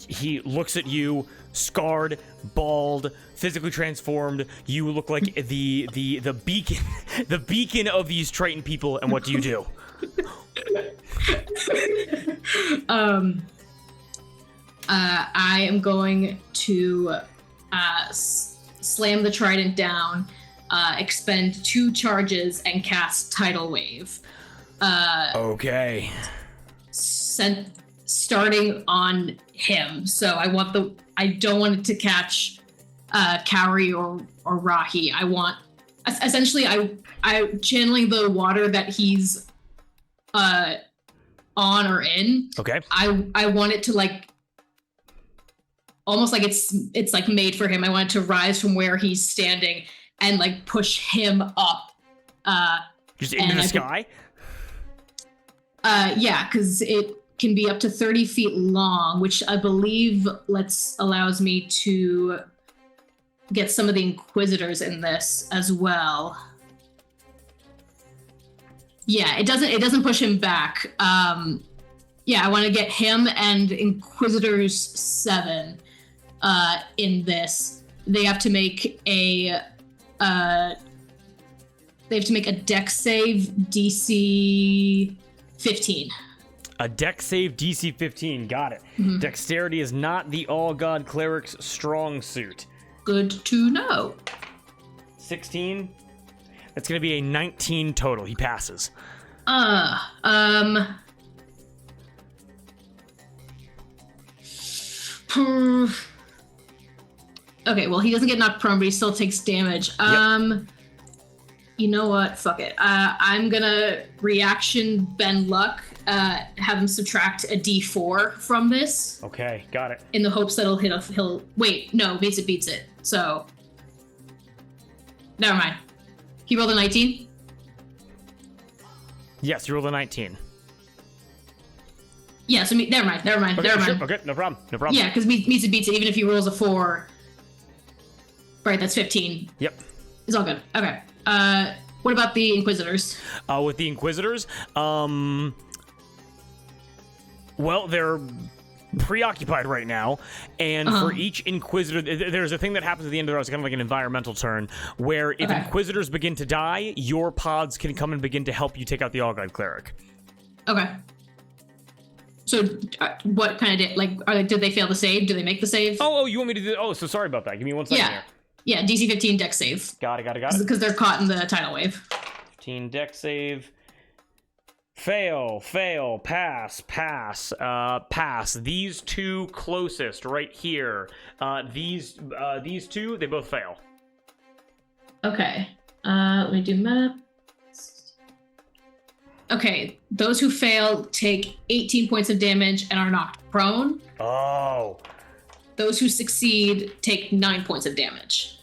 He looks at you, scarred, bald, physically transformed. You look like the beacon, the beacon of these Triton people. And what do you do? I am going to slam the trident down, expend 2 charges, and cast Tidal Wave. Okay. Starting on him. So I don't want it to catch Kaori or Rahi. I want, essentially, I channeling the water that he's on or in. Okay. I want it to like almost like it's like made for him. I want it to rise from where he's standing and like push him up. Just into the sky? Yeah, because it can be up to 30 feet long, which I believe allows me to get some of the Inquisitors in this as well. Yeah, it doesn't push him back. Yeah, I want to get him and Inquisitors 7 in this. They have to make a They have to make a dex save DC 15. A dex save DC 15. Got it. Mm-hmm. Dexterity is not the All-God Cleric's strong suit. Good to know. 16. That's going to be a 19 total. He passes. Okay, well, he doesn't get knocked prone, but he still takes damage. Yep. You know what? Fuck it. I'm gonna reaction bend luck, have him subtract a d4 from this. Okay, got it. In the hopes that he'll wait, no, beats it. So, never mind. He rolled a 19? Yes, you rolled a 19. Yeah, so never mind. Okay, sure. Okay, no problem. Yeah, because meets it, beats it. Even if he rolls a 4, right, that's 15. Yep. It's all good. Okay. What about the Inquisitors? With the Inquisitors, well, they're preoccupied right now, and for each Inquisitor, there's a thing that happens at the end of the round. It's kind of like an environmental turn, where if Inquisitors begin to die, your pods can come and begin to help you take out the All-God Cleric. Okay. So, what kind of did they fail the save? Do they make the save? Oh, you want me to do? Oh, so sorry about that. Give me 1 second here. Yeah, DC 15 dex save. Got it. Because they're caught in the tidal wave. 15 dex save. Fail, pass. These two closest right here. These two, they both fail. Okay. Let me do meta. Okay, those who fail take 18 points of damage and are knocked prone. Oh. Those who succeed take 9 points of damage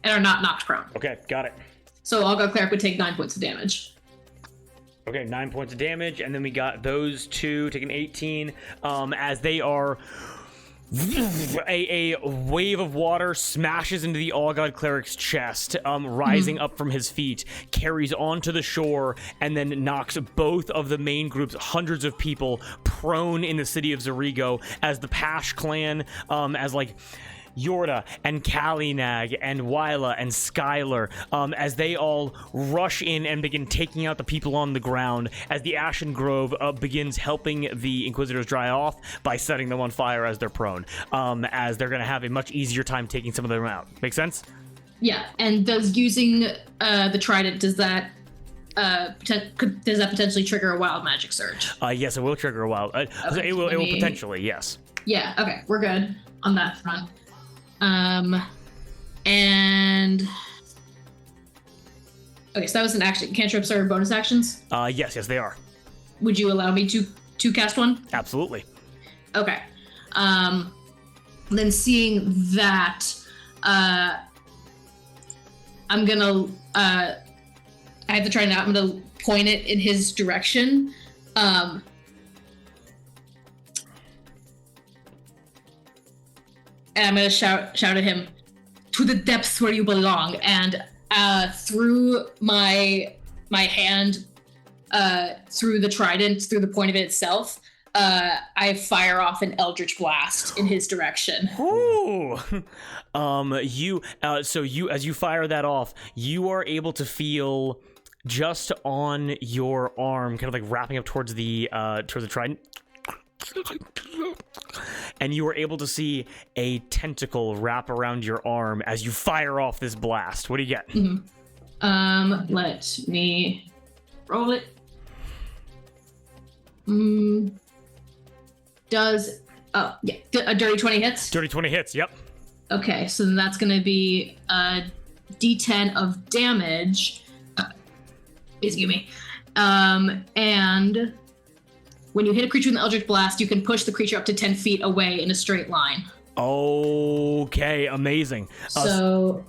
and are not knocked prone. Okay, got it. So All-God Cleric would take 9 points of damage. Okay, 9 points of damage, and then we got those two taking 18 as they are... A wave of water smashes into the All-God Cleric's chest, rising up from his feet, carries onto the shore, and then knocks both of the main groups, hundreds of people, prone in the city of Zarigo as the Pash clan, as like Yorda and Kalinag and Wyla and Skylar, as they all rush in and begin taking out the people on the ground, as the Ashen Grove begins helping the Inquisitors dry off by setting them on fire as they're prone, as they're going to have a much easier time taking some of them out. Make sense? Yeah, and does using the Trident, does that potentially trigger a wild magic surge? Yes, it will trigger a wild. Okay, it will potentially, yes. Yeah, okay, we're good on that front. And okay, so that was an action. Cantrips are bonus actions? Yes, they are. Would you allow me to cast one? Absolutely. Okay. Then seeing that, I'm gonna I have to try now. I'm gonna point it in his direction. And I'm gonna shout at him, "To the depths where you belong!" And through my hand, through the trident, through the point of it itself, I fire off an eldritch blast in his direction. Ooh. As you fire that off, you are able to feel just on your arm, kind of like wrapping up towards the trident. And you are able to see a tentacle wrap around your arm as you fire off this blast. What do you get? Mm-hmm. Let me roll it. A dirty 20 hits? Dirty 20 hits, yep. Okay, so then that's going to be a d10 of damage. Excuse me. And when you hit a creature with an Eldritch Blast, you can push the creature up to 10 feet away in a straight line. Okay, amazing. Sorry,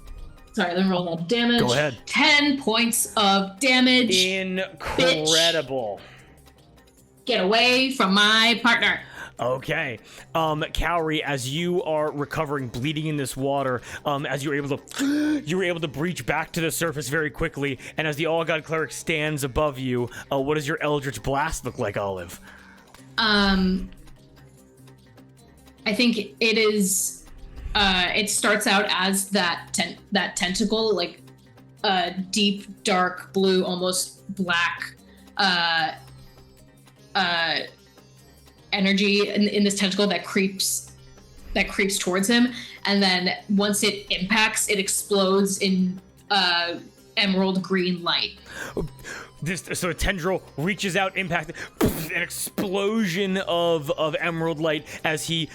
let me roll that damage. Go ahead. 10 points of damage. Incredible. Bitch. Get away from my partner. Okay. Cowrie, as you are recovering, bleeding in this water, as you were able to breach back to the surface very quickly, and as the All-God Cleric stands above you, what does your Eldritch Blast look like, Olive? I think it is. It starts out as that tentacle, like deep, dark blue, almost black energy in this tentacle that creeps towards him, and then once it impacts, it explodes in emerald green light. So a tendril reaches out, impact, an explosion of emerald light as he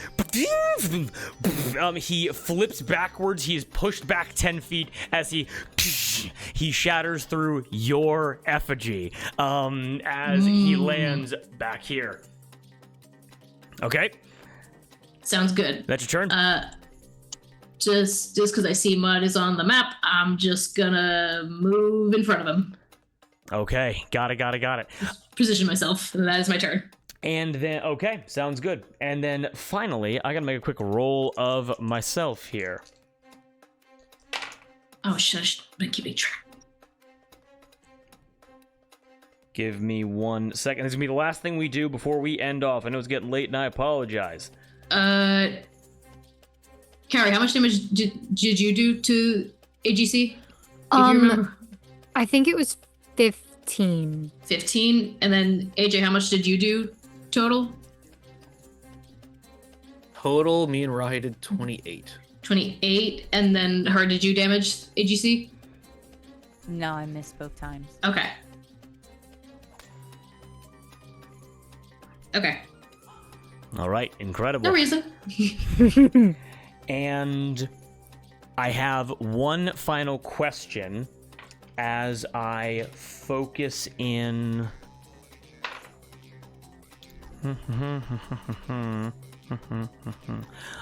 flips backwards. He is pushed back 10 feet as he shatters through your effigy as he lands back here. Okay. Sounds good. That's your turn. Just because I see Mud is on the map, I'm just gonna move in front of him. Okay, got it. Position myself, and that is my turn. And then, okay, sounds good. And then finally, I gotta make a quick roll of myself here. Oh, shush, I'm keeping track. Give me 1 second. This is gonna be the last thing we do before we end off. I know it's getting late and I apologize. Carrie, how much damage did you do to AGC? If you remember. I think it was 15. 15, and then AJ, how much did you do total? Total, me and Rahi did 28. 28, and then her, did you damage AGC? No, I missed both times. Okay. All right, incredible. No reason. And I have one final question as I focus in.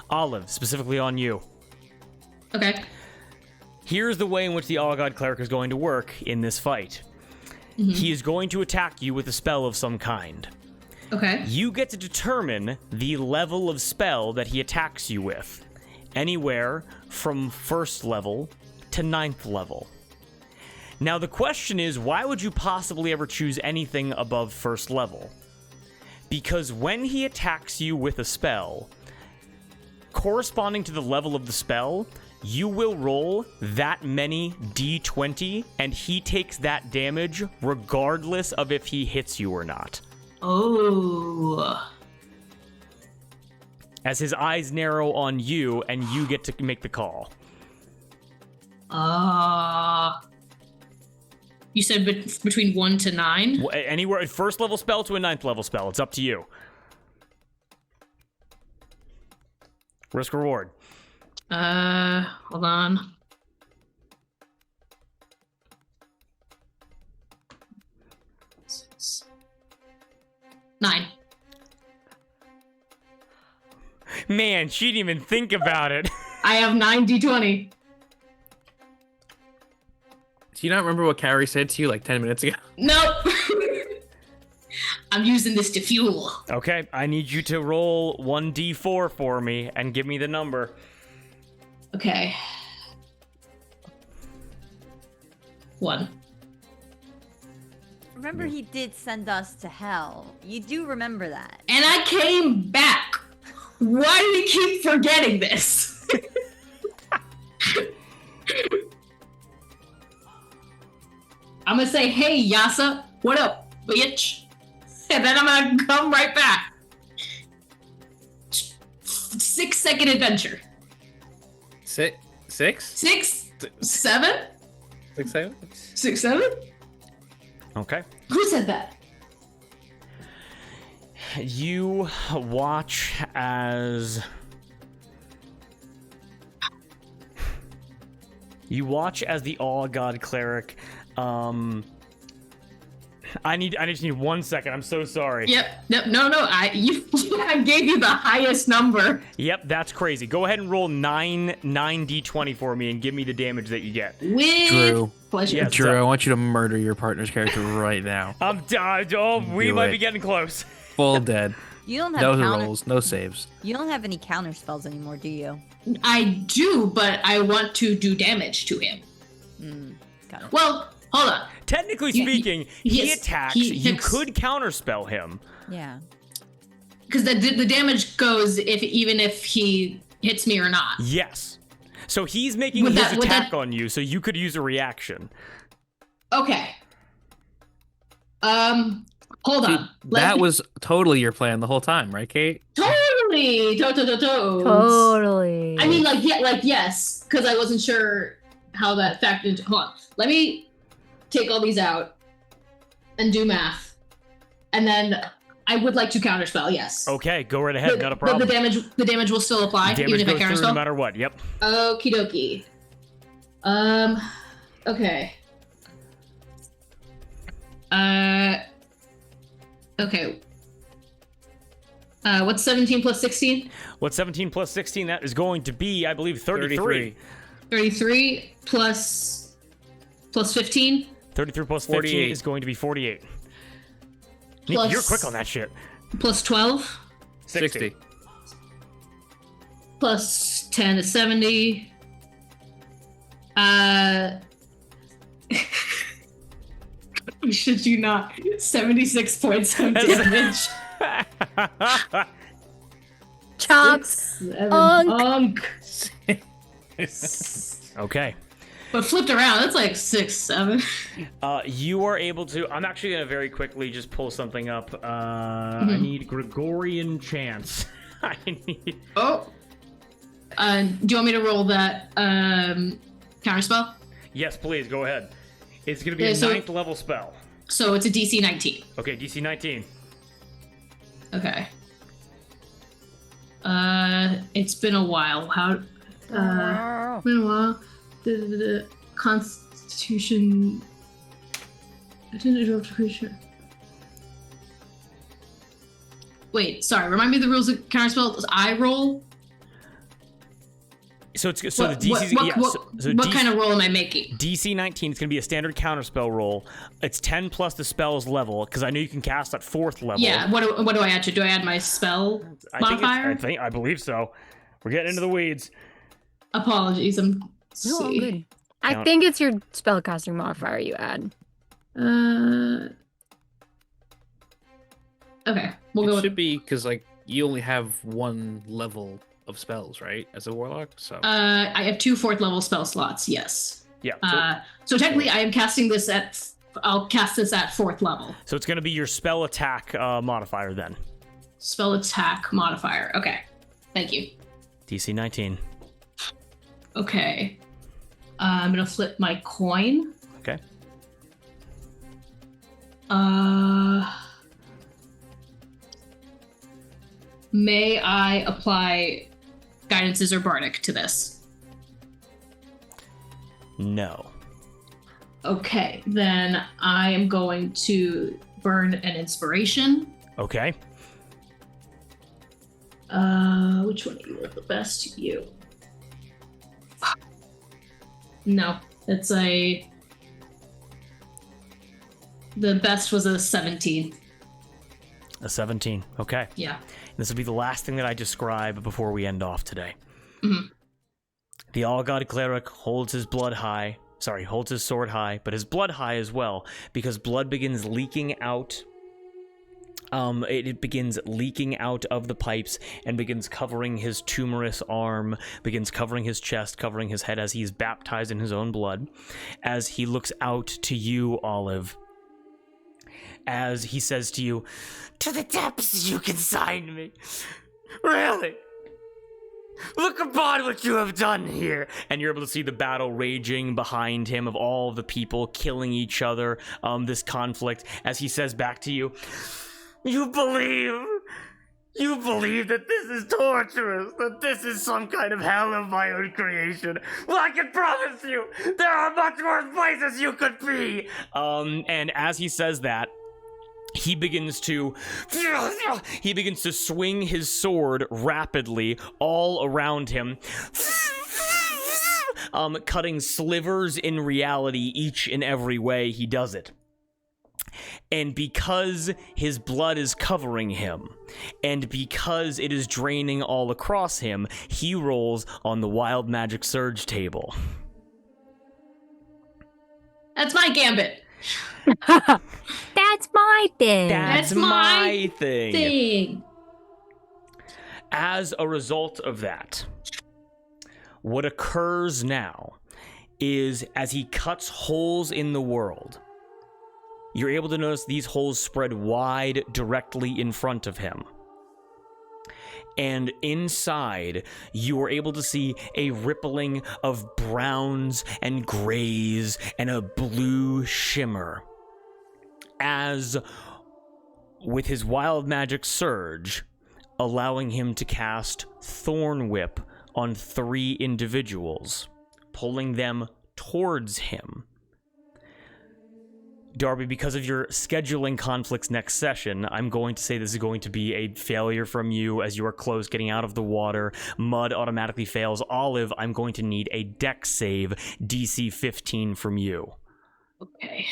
Olive, specifically on you. Okay. Here's the way in which the All-God Cleric is going to work in this fight. He is going to attack you with a spell of some kind. Okay. You get to determine the level of spell that he attacks you with. Anywhere from 1st level to 9th level. Now the question is, why would you possibly ever choose anything above 1st level? Because when he attacks you with a spell, corresponding to the level of the spell, you will roll that many d20, and he takes that damage regardless of if he hits you or not. Oh. As his eyes narrow on you, and you get to make the call. You said between 1 to 9? Anywhere, 1st level spell to a 9th level spell. It's up to you. Risk reward. Hold on. Nine. Man, she didn't even think about it. I have 9 d20. Do you not remember what Carrie said to you like 10 minutes ago? Nope. I'm using this to fuel. Okay, I need you to roll 1d4 for me and give me the number. Okay. 1. Remember, he did send us to hell. You do remember that. And I came back. Why do we keep forgetting this? I'm gonna say, hey, Yasa, what up, bitch? And then I'm gonna come right back. 6-second adventure. 6? 6? 7? 6, 7? 6, 7? Okay. Who said that? You watch as the All-God Cleric. I just need 1 second. I'm so sorry. Yep. No. I gave you the highest number. Yep, that's crazy. Go ahead and roll 9 d20 for me and give me the damage that you get. With Drew. pleasure. Yes. Drew, I want you to murder your partner's character right now. We might be getting close. Full dead. You don't have No rolls, no saves. You don't have any counter spells anymore, do you? I do, but I want to do damage to him. Got it. Well, hold on. Technically speaking, he yes, attacks. he You hits. could counterspell him. Yeah. Because the damage goes even if he hits me or not. Yes. So he's making Would his that- would attack that- on you, so you could use a reaction. Okay. Hold See, on. that was totally your plan the whole time, right, Kate? totally. Totally. I mean, yes, because I wasn't sure how that factored into. Hold on. Let me take all these out and do math, and then I would like to counterspell. Yes. Okay, go right ahead. Not a problem. But the damage will still apply Damage even if I goes through no counterspell. matter what. Yep. Okie dokie. Okay. Okay. What's 17 plus 16? What's 17 plus 16? That is going to be, I believe, 33. 33 plus 15? 33 plus 15 48. is going to be 48. Nick, Plus- you're quick on that shit. Plus 12? 60. Plus 10 is 70. Should you not? 76 points of damage. Chops. Seven. Unk. Okay. But flipped around, that's like 6, 7. You are able to. I'm actually going to very quickly just pull something up. I need Gregorian Chants. I need. Oh. Do you want me to roll that counterspell? Yes, please, go ahead. It's going to be Yeah, a so- 9th level spell. So it's a DC 19. Okay, DC 19. Okay. It's been a while. How? Been a while. The Constitution. I didn't interrupt creature. Wait, sorry. Remind me of the rules of counterspell. Does I roll? So it's so the DC. So what kind of roll am I making? DC 19 is going to be a standard counterspell roll. It's 10 plus the spell's level, because I know you can cast at 4th level. Yeah. What do I add to? Do I add my spell modifier? I believe so. We're getting into the weeds. Apologies. No, I'm good. I think it's your spellcasting modifier you add. Okay. We'll go It with should be because like you only have one level of spells, right? As a warlock, so I have 2 4th level spell slots. Yes. Yeah. So technically, I am casting this at. I'll cast this at 4th level. So it's going to be your spell attack modifier then. Spell attack modifier. Okay. Thank you. DC 19. Okay. I'm gonna flip my coin. Okay. May I apply guidances or bardic to this? No. Okay, then I am going to burn an inspiration. Okay. Which one do you want the best? You. No, it's a. The best was a 17. A 17. Okay. Yeah. This will be the last thing that I describe before we end off today. Mhm. The All-God Cleric holds his sword high, but his blood high as well, because blood begins leaking out. It begins leaking out of the pipes and begins covering his tumorous arm, begins covering his chest, covering his head as he's baptized in his own blood. As he looks out to you, Olive, as he says to you, "To the depths you consign me. Really? Look upon what you have done here." And you're able to see the battle raging behind him of all the people killing each other, this conflict, as he says back to you, You believe that this is torturous, that this is some kind of hell of my own creation. Well, I can promise you, there are much worse places you could be. And as he says that, he begins to swing his sword rapidly all around him, cutting slivers in reality each and every way he does it. And because his blood is covering him, and because it is draining all across him, he rolls on the Wild Magic Surge table. That's my gambit. That's my thing. That's my my thing. Thing. As a result of that, what occurs now is as he cuts holes in the world, you're able to notice these holes spread wide directly in front of him. And inside, you are able to see a rippling of browns and grays and a blue shimmer. As, with his wild magic surge, allowing him to cast Thorn Whip on 3 individuals, pulling them towards him. Darby, because of your scheduling conflicts next session, I'm going to say this is going to be a failure from you as you are close getting out of the water. Mud automatically fails. Olive, I'm going to need a dex save, DC 15 from you. Okay.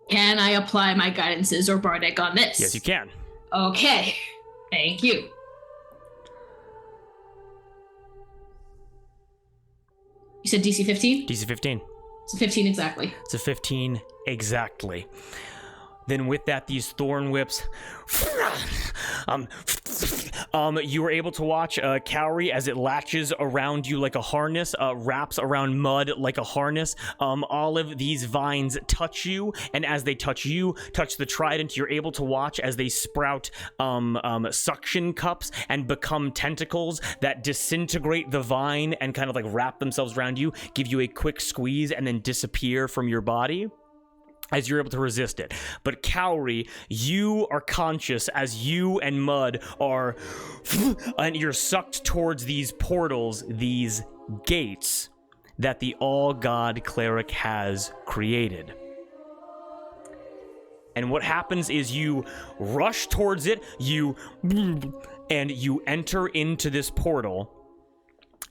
Can I apply my guidances or bardic on this? Yes, you can. Okay. Thank you. You said DC 15? DC 15. It's a 15 exactly. It's a 15 exactly. Then with that, these thorn whips, you were able to watch Cowrie as it latches around you like a harness, wraps around Mud like a harness. Olive, these vines touch you, and as they touch you, touch the trident, you're able to watch as they sprout suction cups and become tentacles that disintegrate the vine and kind of like wrap themselves around you, give you a quick squeeze, and then disappear from your body as you're able to resist it. But Cowrie, you are conscious as you and Mud are, and you're sucked towards these portals, these gates that the All-God Cleric has created. And what happens is you rush towards it, and you enter into this portal,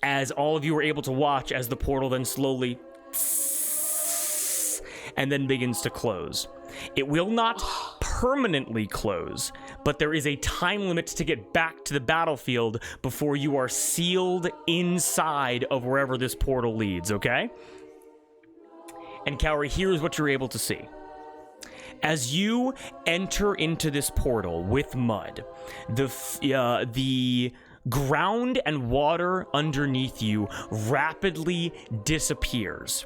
as all of you are able to watch as the portal then slowly and then begins to close. It will not permanently close, but there is a time limit to get back to the battlefield before you are sealed inside of wherever this portal leads, okay? And Cowrie, here's what you're able to see. As you enter into this portal with Mud, the ground and water underneath you rapidly disappears.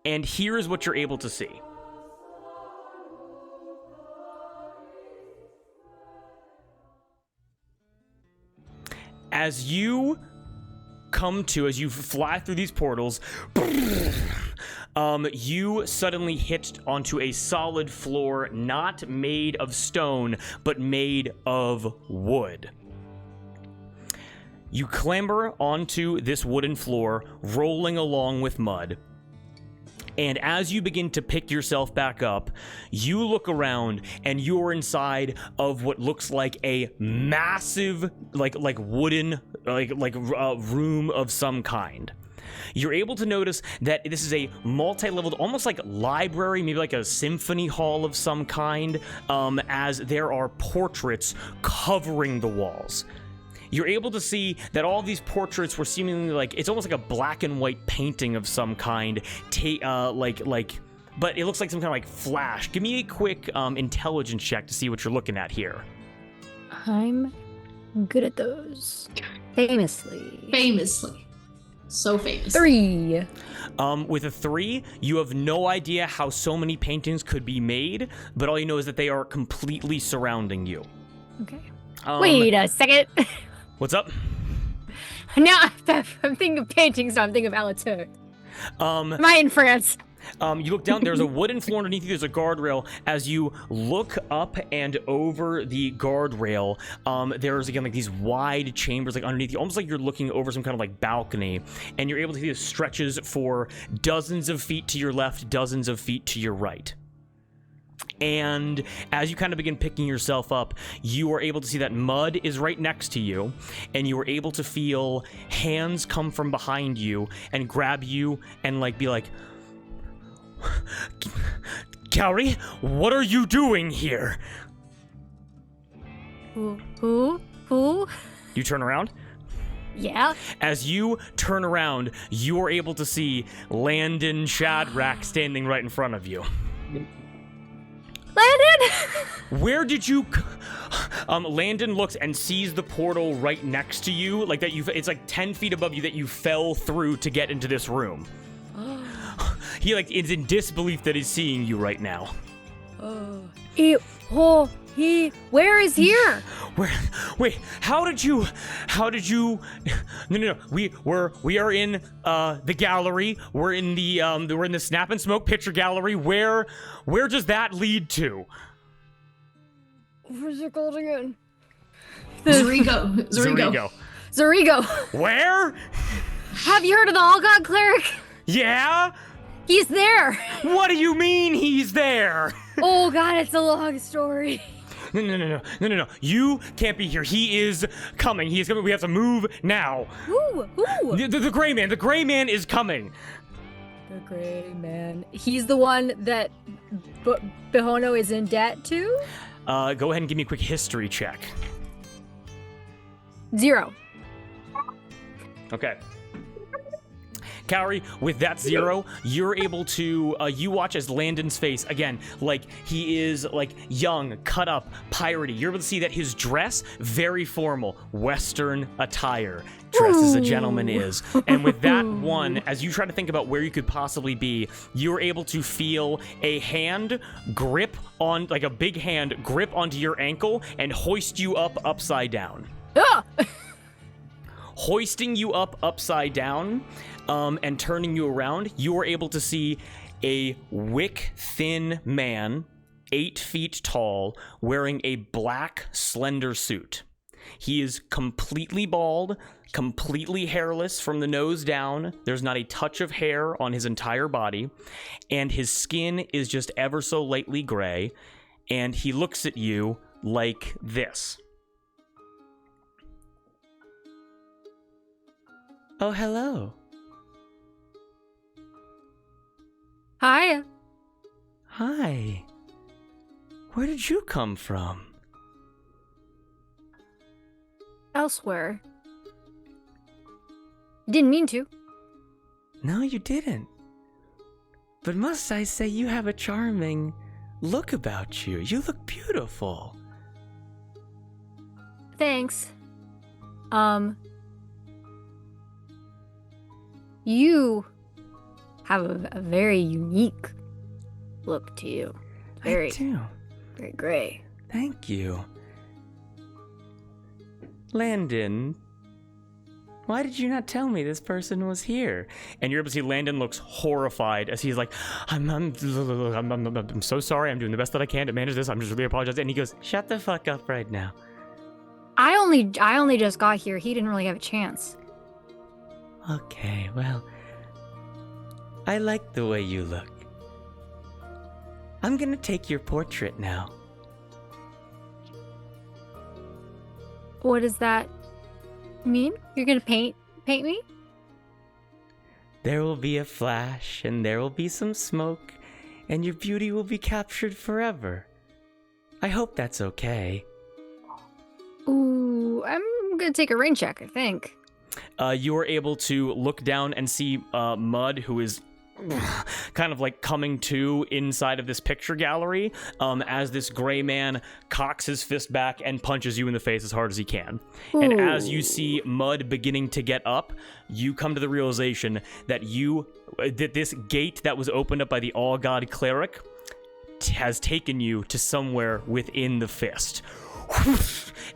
And here's what you're able to see. As you fly through these portals, you suddenly hit onto a solid floor, not made of stone, but made of wood. You clamber onto this wooden floor, rolling along with Mud. And as you begin to pick yourself back up, you look around and you're inside of what looks like a massive, wooden, room of some kind. You're able to notice that this is a multi-leveled, almost like library, maybe like a symphony hall of some kind, as there are portraits covering the walls. You're able to see that all these portraits were seemingly it's almost like a black and white painting of some kind, but it looks like some kind of flash. Give me a quick intelligence check to see what you're looking at here. I'm good at those. Famously. So famous. 3. With a 3, you have no idea how so many paintings could be made, but all you know is that they are completely surrounding you. Okay. Wait a second. What's up? Now I'm thinking of paintings, so I'm thinking of Alateur. Am I in France? You look down, there's a wooden floor underneath you, there's a guardrail. As you look up and over the guardrail, there's again these wide chambers underneath you, almost like you're looking over some kind of balcony, and you're able to see this stretches for dozens of feet to your left, dozens of feet to your right. And as you kind of begin picking yourself up, you are able to see that Mud is right next to you, and you are able to feel hands come from behind you and grab you and be like, Cowrie, what are you doing here? Who? You turn around. Yeah? As you turn around, you are able to see Landon Shadrach standing right in front of you. Landon! Where did you... Landon looks and sees the portal right next to you, like that it's like 10 feet above you that you fell through to get into this room. He is in disbelief that he's seeing you right now. Where is here? Wait, how did you, no, we are in, the gallery, we're in the Snap and Smoke picture gallery, where does that lead to? Where's it called again? Zurigo. Where? Have you heard of the All-God Cleric? Yeah? He's there. What do you mean he's there? Oh god, it's a long story. No. You can't be here. He is coming. He is coming. We have to move now. Who? The gray man. The gray man is coming. The gray man. He's the one that Bihono is in debt to? Go ahead and give me a quick history check. 0. Okay. Kaori, with that 0, you're able to, you watch as Landon's face, again, like, he is, like, young, cut up, piratey. You're able to see that his dress, very formal, Western attire, dressed as a gentleman is. And with that one, as you try to think about where you could possibly be, you're able to feel a hand grip on, like a big hand grip onto your ankle and hoist you up upside down. Ah! Hoisting you up upside down, and turning you around, you are able to see a wick-thin man, 8 feet tall, wearing a black, slender suit. He is completely bald, completely hairless from the nose down. There's not a touch of hair on his entire body, and his skin is just ever so lightly gray, and he looks at you like this. Oh, hello. Hi. Hi. Where did you come from? Elsewhere. Didn't mean to. No, you didn't. But must I say, you have a charming look about you. You look beautiful. Thanks. You have a very unique look to you. I do. Very gray. Thank you. Landon, why did you not tell me this person was here? And you're able to see Landon looks horrified as he's like, I'm so sorry. I'm doing the best that I can to manage this. I'm just really apologizing. And he goes, shut the fuck up right now. I only just got here. He didn't really have a chance. Okay, well, I like the way you look. I'm gonna take your portrait now. What does that mean? You're gonna paint me? There will be a flash, and there will be some smoke, and your beauty will be captured forever. I hope that's okay. Ooh, I'm gonna take a rain check, I think. You are able to look down and see Mud, who is kind of like coming to inside of this picture gallery, as this gray man cocks his fist back and punches you in the face as hard as he can. Ooh. And as you see Mud beginning to get up, you come to the realization that this gate that was opened up by the All-God Cleric has taken you to somewhere within the fist.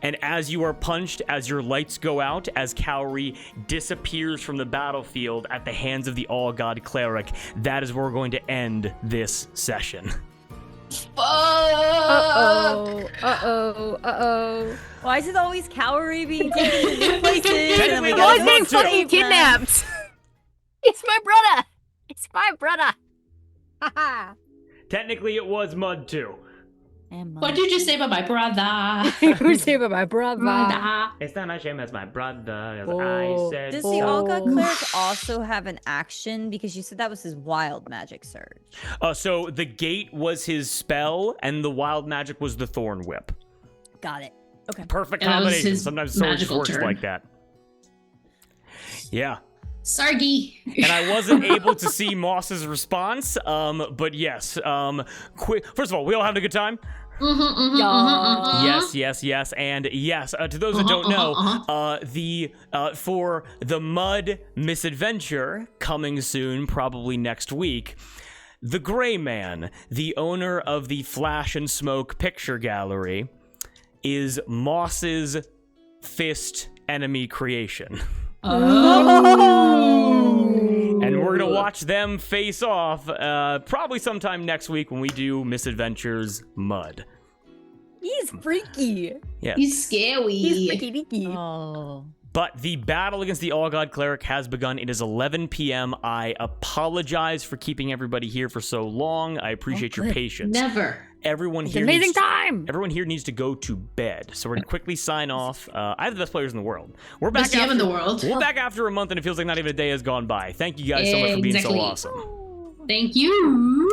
And as you are punched, as your lights go out, as Kaori disappears from the battlefield at the hands of the All-God Cleric, that is where we're going to end this session. Uh-oh. Why is it always Kaori being taken to new places? Technically, I'm always getting fucking kidnapped. It's my brother. Haha. Technically, it was Mud too. What did you say about my brother? Who say about my brother? It's not my shame, it's my brother. As I said. Does the All-God Cleric also have an action? Because you said that was his wild magic surge. So the gate was his spell, and the wild magic was the thorn whip. Got it. Okay. Perfect And that was combination. his Sometimes swords magical works turn. like that. Yeah. Sargy. And I wasn't able to see Moss's response, but yes. First of all, we all having a good time? Yes, and yes. To those that don't know, for the Mud Misadventure coming soon, probably next week, the Gray Man, the owner of the Flash and Smoke Picture Gallery, is Moss's fist enemy creation. Oh. And we're gonna watch them face off probably sometime next week when we do Misadventures Mud. He's freaky. Yeah. He's scary. He's freaky deaky. Oh. But the battle against the All-God Cleric has begun. It is 11 p.m. I apologize for keeping everybody here for so long. I appreciate your patience. Never. Everyone It's here amazing time. Everyone here needs to go to bed. So we're gonna quickly sign off. I have the best players in the world. We're back Best GM in the world. We're back after a month, and it feels like not even a day has gone by. Thank you guys so much for being so Exactly. awesome. Thank you.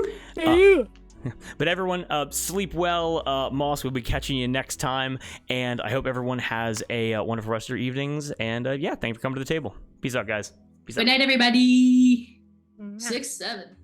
But everyone, sleep well. Moss will be catching you next time, and I hope everyone has a wonderful rest of your evenings. And yeah, thank you for coming to the table. Peace out, guys. Peace out. Good night, everybody. 6, 7.